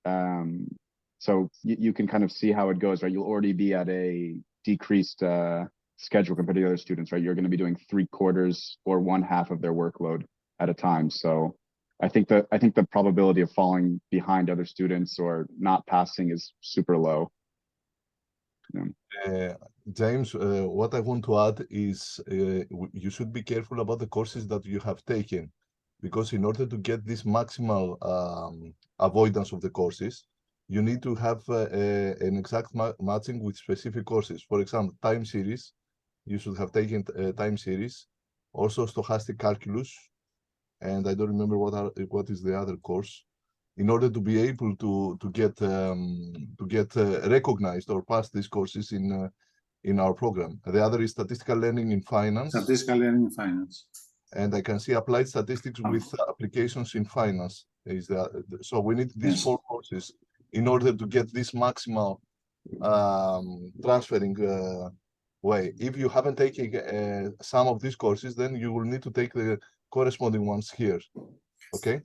S3: So you can kind of see how it goes, right? You'll already be at a decreased schedule compared to the other students, right? You're going to be doing 3/4 or 1/2 of their workload at a time. So I think the probability of falling behind other students or not passing is super low.
S5: James, what I want to add is you should be careful about the courses that you have taken, because in order to get this maximal avoidance of the courses, you need to have an exact matching with specific courses. For example, time series, you should have taken time series, also stochastic calculus, and I don't remember what is the other course, in order to be able to get recognized or pass these courses in our program. The other is statistical learning in finance.
S2: Statistical learning in finance.
S5: And I can see applied statistics with applications in finance. So we need these 4 courses in order to get this maximal transferring way. If you haven't taken some of these courses, then you will need to take the corresponding ones here. Okay?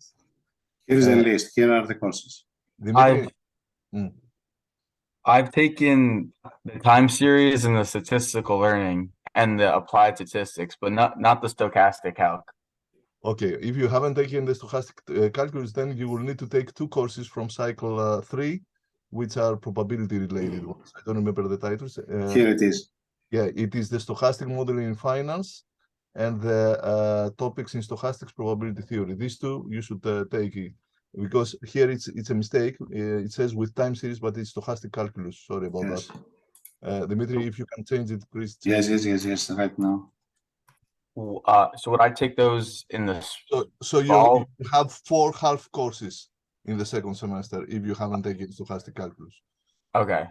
S2: Here is a list. Here are the courses.
S6: I've taken the time series and the statistical learning and the applied statistics, but not the stochastic calc.
S5: Okay, if you haven't taken the stochastic calculus, then you will need to take 2 courses from cycle 3, which are probability related ones. I don't remember the titles.
S2: Here it is.
S5: Yeah, it is the stochastic modeling in finance and the topics in stochastics probability theory. These 2 you should take it, because here it's a mistake. It says with time series, but it's stochastic calculus. Sorry about that. Dimitri, if you can change it, please.
S2: Yes, right now.
S6: So would I take those in the
S5: so you have 4 half courses in the second semester if you haven't taken stochastic calculus.
S6: Okay.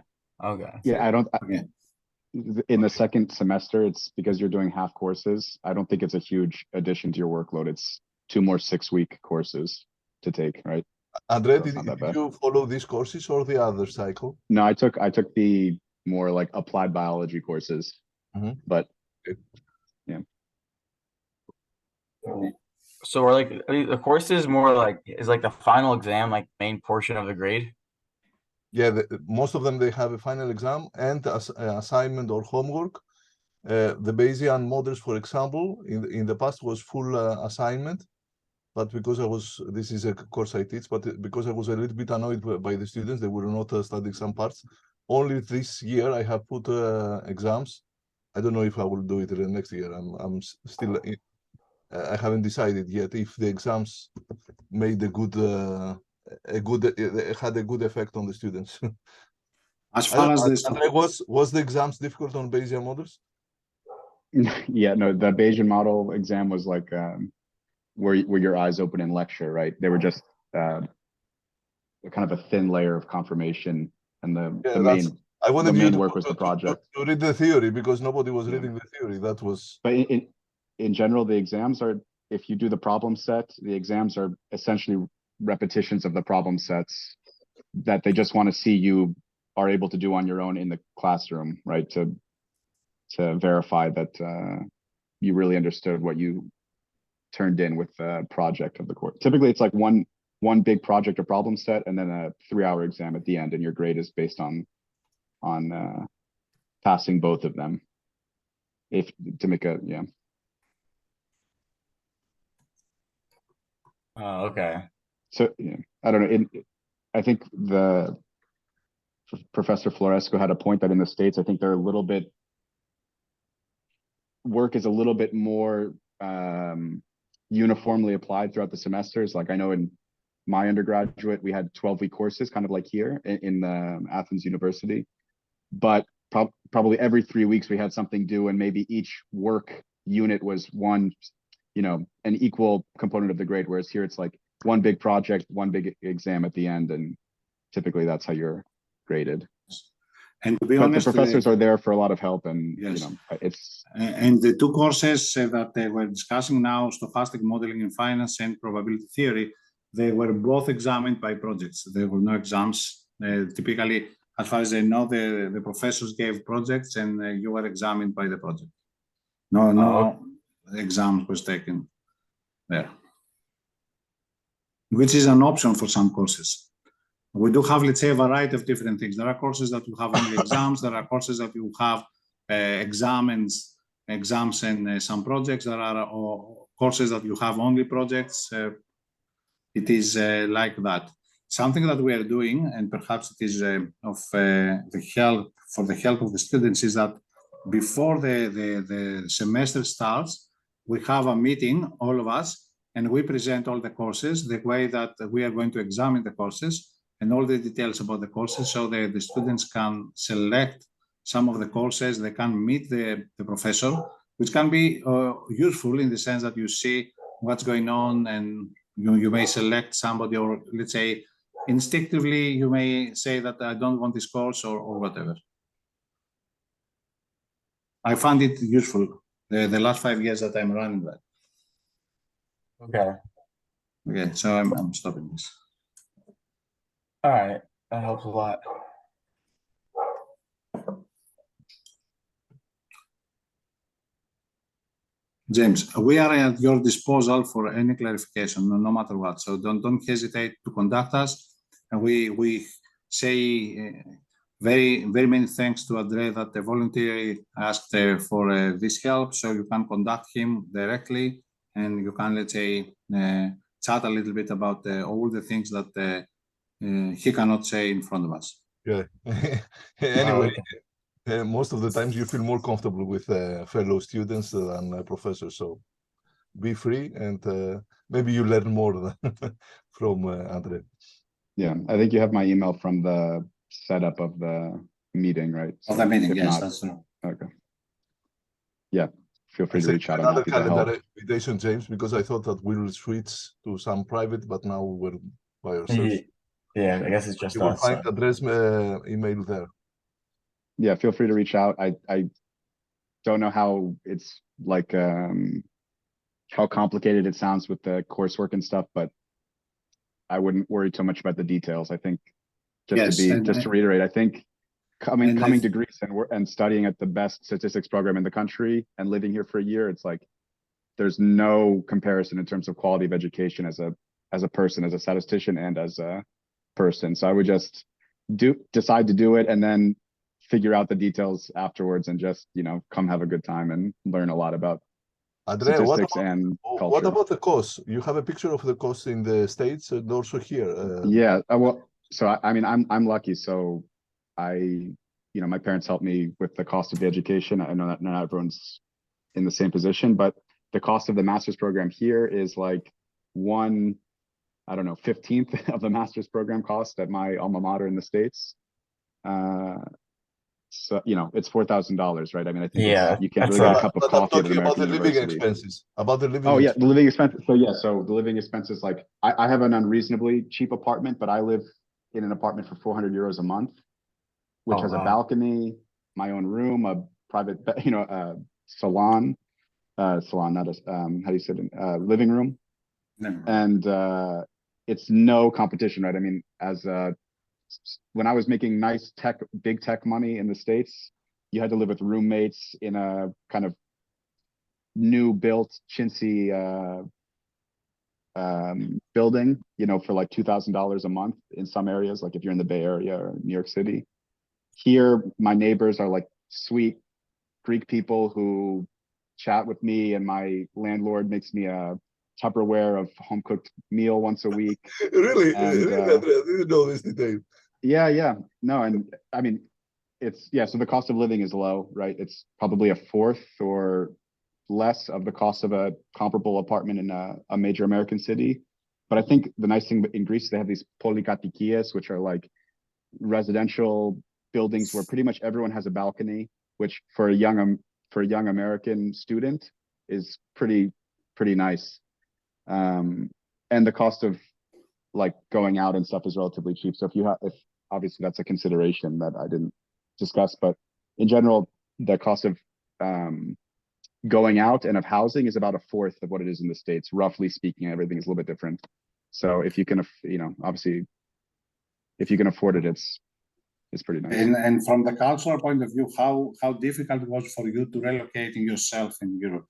S3: Yeah, in the second semester, it's because you're doing half courses. I don't think it's a huge addition to your workload. It's 2 more 6-week courses to take, right?
S5: Andre,
S3: So it's not that bad.
S5: you follow these courses or the other cycle?
S3: No, I took the more like applied biology courses, but yeah.
S6: So are like the courses more like is like the final exam like main portion of the grade?
S5: Yeah, most of them, they have a final exam and assignment or homework. The Bayesian models, for example, in the past was full assignment, but because this is a course I teach, but because I was a little bit annoyed by the students, they were not studying some parts. Only this year I have put exams. I don't know if I will do it next year. I'm still, I haven't decided yet if the exams made had a good effect on the students.
S2: As far as this,
S5: Andre, was the exams difficult on Bayesian models?
S3: Yeah, no, the Bayesian model exam was like where your eyes open in lecture, right? They were just kind of a thin layer of confirmation, and the main work was the project.
S5: To read the theory, because nobody was reading the theory. That was.
S3: But in general, the exams are, if you do the problem set, the exams are essentially repetitions of the problem sets that they just want to see you are able to do on your own in the classroom, right? To verify that you really understood what you turned in with the project of the course. Typically, it's like one big project or problem set, and then a 3-hour exam at the end, and your grade is based on passing both of them.
S6: Oh, okay.
S3: So yeah, I don't know. I think the Professor Floresco had a point that in the States, I think they're a little bit, work is a little bit more uniformly applied throughout the semesters. Like I know in my undergraduate, we had 12-week courses, kind of like here in Athens University, but probably every 3 weeks we had something due, and maybe each work unit was one, an equal component of the grade. Whereas here it's like one big project, one big exam at the end, and typically that's how you're graded.
S2: And to be honest,
S3: the professors are there for a lot of help, and
S2: yes.
S3: It's.
S2: And the two courses that we're discussing now, stochastic modeling in finance and probability theory, they were both examined by projects. There were no exams. Typically, as far as I know, the professors gave projects, and you were examined by the project. No exam was taken there, which is an option for some courses. We do have, let's say, a variety of different things. There are courses that you have only exams. There are courses that you have exams and some projects. There are courses that you have only projects. It is like that. Something that we are doing, and perhaps it is of the help of the students, is that before the semester starts, we have a meeting, all of us, and we present all the courses, the way that we are going to examine the courses, and all the details about the courses, so the students can select some of the courses. They can meet the professor, which can be useful in the sense that you see what's going on, and you may select somebody, or let's say instinctively you may say that I don't want this course or whatever. I found it useful the last 5 years that I'm running that. Okay, so I'm stopping this.
S6: All right, that helps a lot.
S2: James, we are at your disposal for any clarification, no matter what. So don't hesitate to contact us. And we say very many thanks to Andre that voluntarily asked for this help. So you can contact him directly, and you can, let's say, chat a little bit about all the things that he cannot say in front of us.
S5: Yeah. Anyway, most of the times you feel more comfortable with fellow students than professors. So be free, and maybe you learn more from Andre.
S3: Yeah, I think you have my email from the setup of the meeting, right?
S2: Of the meeting, yes, that's true.
S3: Okay. Yeah, feel free to reach out. I'm happy to help.
S5: Calendar invitation, James, because I thought that we will switch to some private, but now we're by ourselves.
S6: Yeah, I guess it's just
S5: you will find address email there.
S3: Yeah, feel free to reach out. I don't know how it's like how complicated it sounds with the coursework and stuff, but I wouldn't worry too much about the details. I think just
S2: Yes,
S3: to reiterate, I think coming
S2: and
S3: to Greece and studying at the best statistics program in the country and living here for a year, it's like there's no comparison in terms of quality of education as a person, as a statistician, and as a person. So I would just decide to do it and then figure out the details afterwards and just, come have a good time and learn a lot about
S5: Andrea,
S3: statistics and
S5: what
S3: culture.
S5: about the cost? You have a picture of the cost in the States and also here.
S3: Yeah, well, so I mean, I'm lucky. So my parents helped me with the cost of the education. I know that not everyone's in the same position, but the cost of the master's program here is like 15th of the master's program cost at my alma mater in the States. So, it's $4,000, right? I mean, I think you can't really get a cup of coffee at an American university.
S5: About the living
S3: Oh yeah,
S5: expenses.
S3: the living expenses. So the living expenses, like I have an unreasonably cheap apartment, but I live in an apartment for 400 euros a month, which has a balcony, my own room, a private, salon, not a, how do you say it? Living room. And it's no competition, right? I mean, when I was making nice big tech money in the States, you had to live with roommates in a kind of new built chintzy building, for like $2,000 a month in some areas, like if you're in the Bay Area or New York City. Here, my neighbors are like sweet Greek people who chat with me, and my landlord makes me a Tupperware of home cooked meal once a week.
S5: Really?
S3: And,
S5: Andrea, I didn't know this detail.
S3: Yeah. No, and I mean, so the cost of living is low, right? It's probably a fourth or less of the cost of a comparable apartment in a major American city. But I think the nice thing in Greece, they have these polykatikias, which are like residential buildings where pretty much everyone has a balcony, which for a young American student is pretty nice. And the cost of like going out and stuff is relatively cheap. So if obviously that's a consideration that I didn't discuss, but in general, the cost of going out and of housing is about a fourth of what it is in the States, roughly speaking. Everything is a little bit different. So if you can, obviously, if you can afford it, it's pretty nice.
S2: And from the cultural point of view, how difficult it was for you to relocating yourself in Europe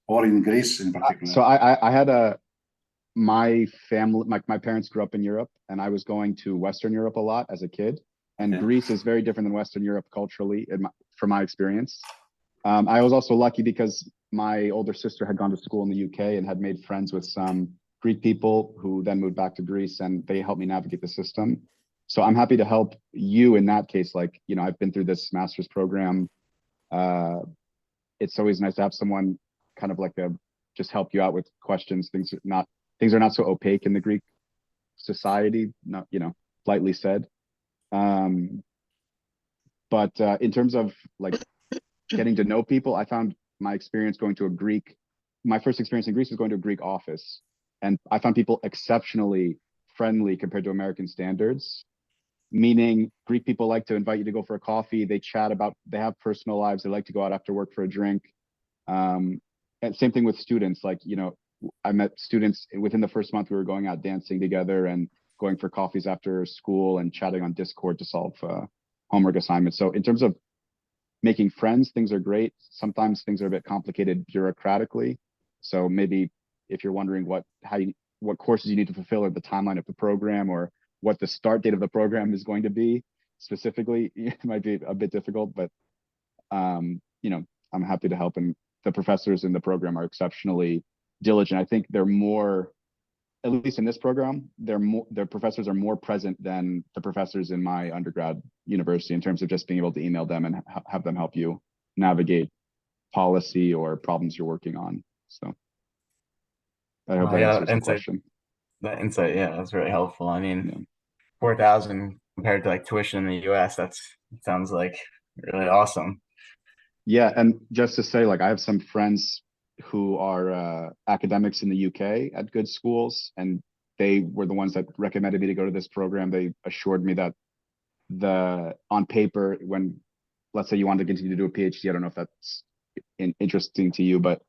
S2: or in Greece in particular?
S3: So I had my family, my parents grew up in Europe, and I was going to Western Europe a lot as a kid. And Greece is very different than Western Europe culturally, from my experience. I was also lucky because my older sister had gone to school in the UK and had made friends with some Greek people who then moved back to Greece, and they helped me navigate the system. So I'm happy to help you in that case. Like, I've been through this master's program. It's always nice to have someone kind of like just help you out with questions. Things are not so opaque in the Greek society, not, lightly said. But in terms of like getting to know people, I found my first experience in Greece was going to a Greek office. And I found people exceptionally friendly compared to American standards, meaning Greek people like to invite you to go for a coffee. They they have personal lives. They like to go out after work for a drink. And same thing with students. Like, I met students within the first month. We were going out dancing together and going for coffees after school and chatting on Discord to solve homework assignments. So in terms of making friends, things are great. Sometimes things are a bit complicated bureaucratically. So maybe if you're wondering what courses you need to fulfill, or the timeline of the program, or what the start date of the program is going to be specifically, it might be a bit difficult, but I'm happy to help. And the professors in the program are exceptionally diligent. I think they're more, at least in this program, their professors are more present than the professors in my undergrad university in terms of just being able to email them and have them help you navigate policy or problems you're working on. So I hope that answers the question.
S6: That insight, yeah, that's very helpful. I mean, 4,000 compared to like tuition in the US, sounds like really awesome.
S3: Yeah, and just to say, like, I have some friends who are academics in the UK at good schools, and they were the ones that recommended me to go to this program. They assured me that on paper, when, let's say you want to continue to do a PhD, I don't know if that's interesting to you, but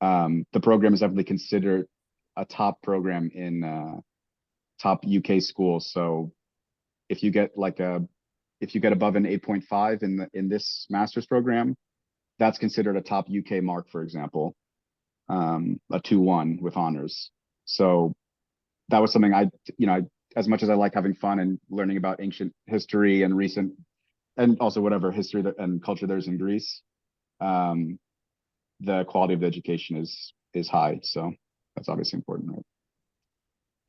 S3: the program is definitely considered a top program in top UK schools. So if you get above an 8.5 in this master's program, that's considered a top UK mark, for example, a 2-1 with honors. So that was something as much as I like having fun and learning about ancient history and recent, and also whatever history and culture there's in Greece, the quality of the education is high. So that's obviously important, right?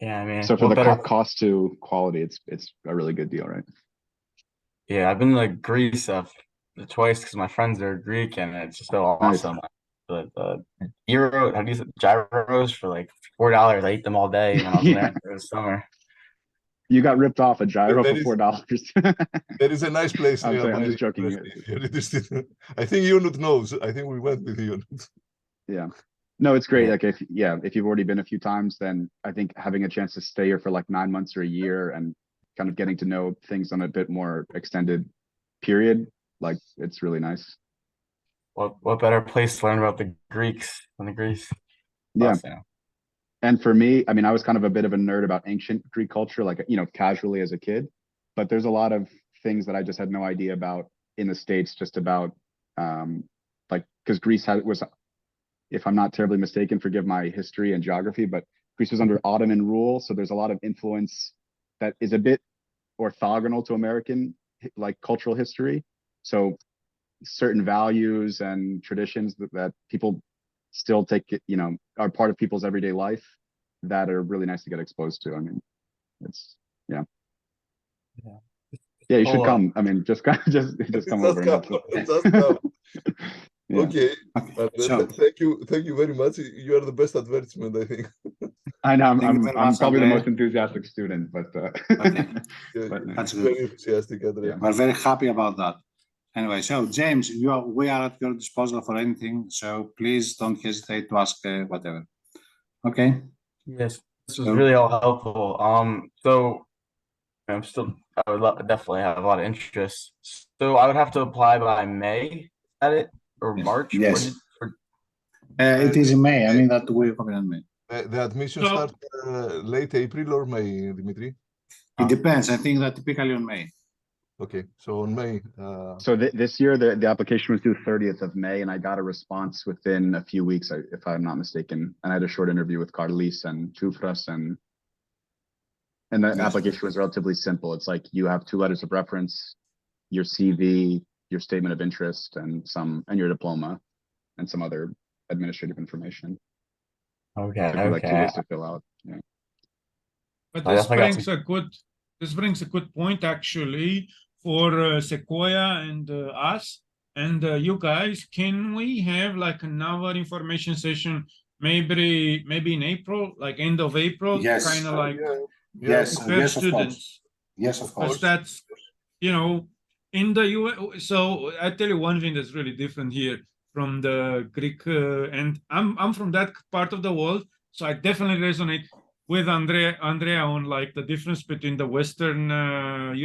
S6: Yeah, I mean,
S3: So for
S6: what
S3: the
S6: better?
S3: cost to quality, it's a really good deal, right?
S6: Yeah, I've been to Greece twice because my friends are Greek, and it's just so
S3: Nice.
S6: awesome. The euro, how do you say gyros for like $4? I ate them all day when I was
S3: Yeah.
S6: there for the summer.
S3: You got ripped off a gyro
S5: There
S3: for
S5: is-
S3: $4.
S5: There is a nice place
S3: I'm
S5: nearby.
S3: just joking.
S5: University, if you're interested. I think Unut knows. I think we went with Unut.
S3: Yeah. No, it's great.
S6: Yeah.
S3: Like if you've already been a few times, then I think having a chance to stay here for like 9 months or a year and kind of getting to know things on a bit more extended period, like it's really nice.
S6: What better place to learn about the Greeks than the Greece?
S3: Yeah.
S6: Awesome.
S3: And for me, I mean, I was kind of a bit of a nerd about ancient Greek culture, like, casually as a kid, but there's a lot of things that I just had no idea about in the States, just about, because Greece was, if I'm not terribly mistaken, forgive my history and geography, but Greece was under Ottoman rule. So there's a lot of influence that is a bit orthogonal to American, like, cultural history. So certain values and traditions that people still take, are part of people's everyday life that are really nice to get exposed to. I mean, it's, yeah. Yeah, you should come. I mean, just come over.
S5: Just come.
S3: Yeah.
S5: Okay.
S2: So-
S5: Thank you very much. You are the best advertisement, I think.
S3: I know
S2: Thank you very
S3: I'm
S2: much,
S3: probably the
S2: Andre.
S3: most enthusiastic student, but
S2: Okay.
S3: But,
S2: That's
S5: Very
S2: good.
S5: enthusiastic, Andrea.
S3: Yeah.
S2: We're very happy about that. Anyway, so James, we are at your disposal for anything. So please don't hesitate to ask whatever. Okay.
S6: Yes, this was
S2: So-
S6: really all helpful. So I would definitely have a lot of interest. So I would have to apply by May at it or March?
S2: Yes.
S6: Or
S2: It is in May. I mean that we're coming in May.
S5: The admission
S4: So-
S5: starts late April or May, Dimitri?
S2: It depends. I think that typically on May.
S5: Okay, so on May.
S3: so this year the application was due 30th of May, and I got a response within a few weeks, if I'm not mistaken. And I had a short interview with Carlis and Tufras, and the
S2: Yes.
S3: application was relatively simple. It's like you have 2 letters of reference, your CV, your statement of interest, and your diploma, and some other administrative information.
S6: okay,
S3: Took me like 2
S6: okay.
S3: days to fill out. Yeah.
S4: But
S6: I
S4: this
S6: definitely got
S4: brings a good point actually for Sequoia and us and you guys. Can we have like another information session maybe in April, like end of April?
S2: Yes.
S4: Kind of like
S2: Yes.
S4: prepare
S2: Yes, of course.
S4: students.
S2: Yes, of
S4: Because
S2: course.
S4: that's, in the US. So I tell you one thing that's really different here from the Greek, and I'm from that part of the world, so I definitely resonate with Andrea on like the difference between the Western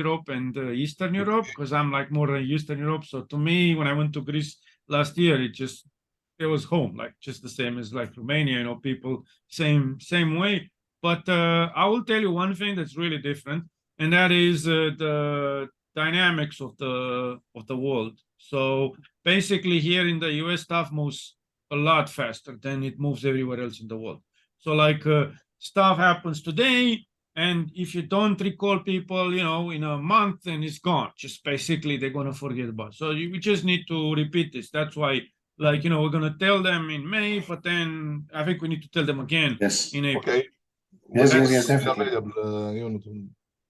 S4: Europe and Eastern Europe, because I'm like more Eastern Europe. So to me, when I went to Greece last year, it was home, like just the same as like Romania, people same way. But I will tell you one thing that's really different, and that is the dynamics of the world. So basically, here in the US, stuff moves a lot faster than it moves everywhere else in the world. So like stuff happens today, and if you don't recall people, in a month, then it's gone. Just basically, they're gonna forget about it. So we just need to repeat this. That's why, like, we're gonna tell them in May, but then I think we need to tell them again
S2: Yes.
S4: in April.
S5: Okay.
S2: Yes,
S5: When
S2: yes,
S5: will
S2: yes,
S5: you be
S2: definitely.
S5: available, Unut?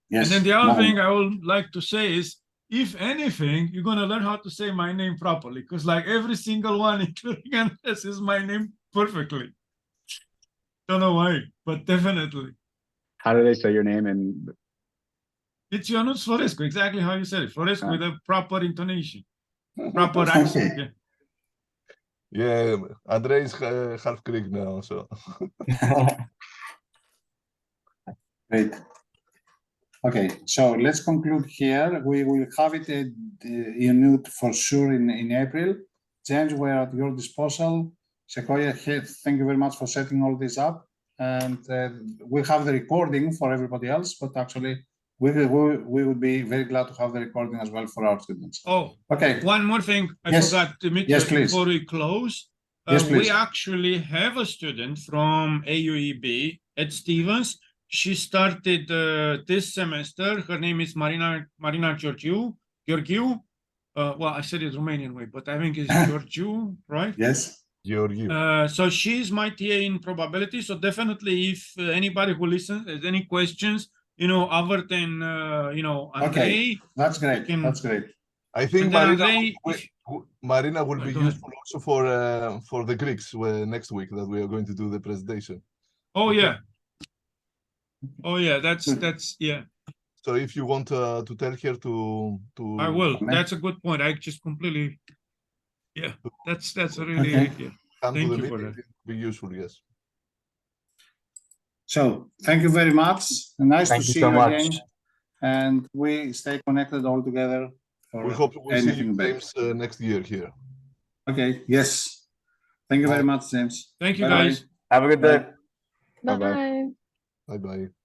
S2: Yes.
S4: And then the other
S2: No.
S4: thing I would like to say is, if anything, you're gonna learn how to say my name properly, because like every single one, including Andres, is my name perfectly. Don't know why, but definitely.
S3: How do they say your name? And
S4: It's Ionuț Florescu, exactly how you said it. Florescu with a proper intonation, proper
S2: Okay.
S4: accent. Yeah.
S5: Yeah, Andrei is half Greek now, so.
S2: Great. Okay, so let's conclude here. We will have it Unut for sure in April. James, we're at your disposal. Sequoia, thank you very much for setting all this up. and we have the recording for everybody else, but actually we would be very glad to have the recording as well for our students.
S4: Oh,
S2: Okay.
S4: one more thing I
S2: Yes.
S4: forgot, Dimitris,
S2: Yes, please.
S4: before we close.
S2: Yes,
S4: We
S2: please.
S4: actually have a student from AUEB at Stevens. She started this semester. Her name is Marina Georgiou. Well, I said it Romanian way, but I think it's Georgiou, right?
S2: Yes.
S5: Georgiou.
S4: So she's my TA in probability. So definitely, if anybody who listens has any questions, other than Andrei,
S2: Okay, that's great.
S4: can-
S2: That's great.
S5: I think
S4: and then
S5: Marina,
S4: Andrei,
S5: Marina will
S4: Go
S5: be
S4: ahead.
S5: useful also for the Greeks next week that we are going to do the presentation.
S4: oh
S5: Okay.
S4: yeah, oh yeah, that's yeah.
S5: So if you want to tell her to
S4: I will.
S2: Amen.
S4: That's a good point. I just completely, yeah. That's really
S2: Okay.
S4: yeah.
S5: come
S4: Thank
S5: to the
S4: you for
S5: meeting,
S4: that.
S5: it will be useful. Yes.
S2: So thank you very much. Nice
S6: Thank
S2: to
S6: you
S2: see
S6: so
S2: you
S6: much.
S2: again. And we stay connected all together for
S5: We hope we'll see you,
S2: anything better.
S5: James, next year here.
S2: Okay, yes. Thank you very much, James.
S4: Thank you,
S2: Bye-bye.
S4: guys.
S6: Have a good day.
S2: Bye.
S3: Bye-bye.
S1: Bye.
S5: Bye bye.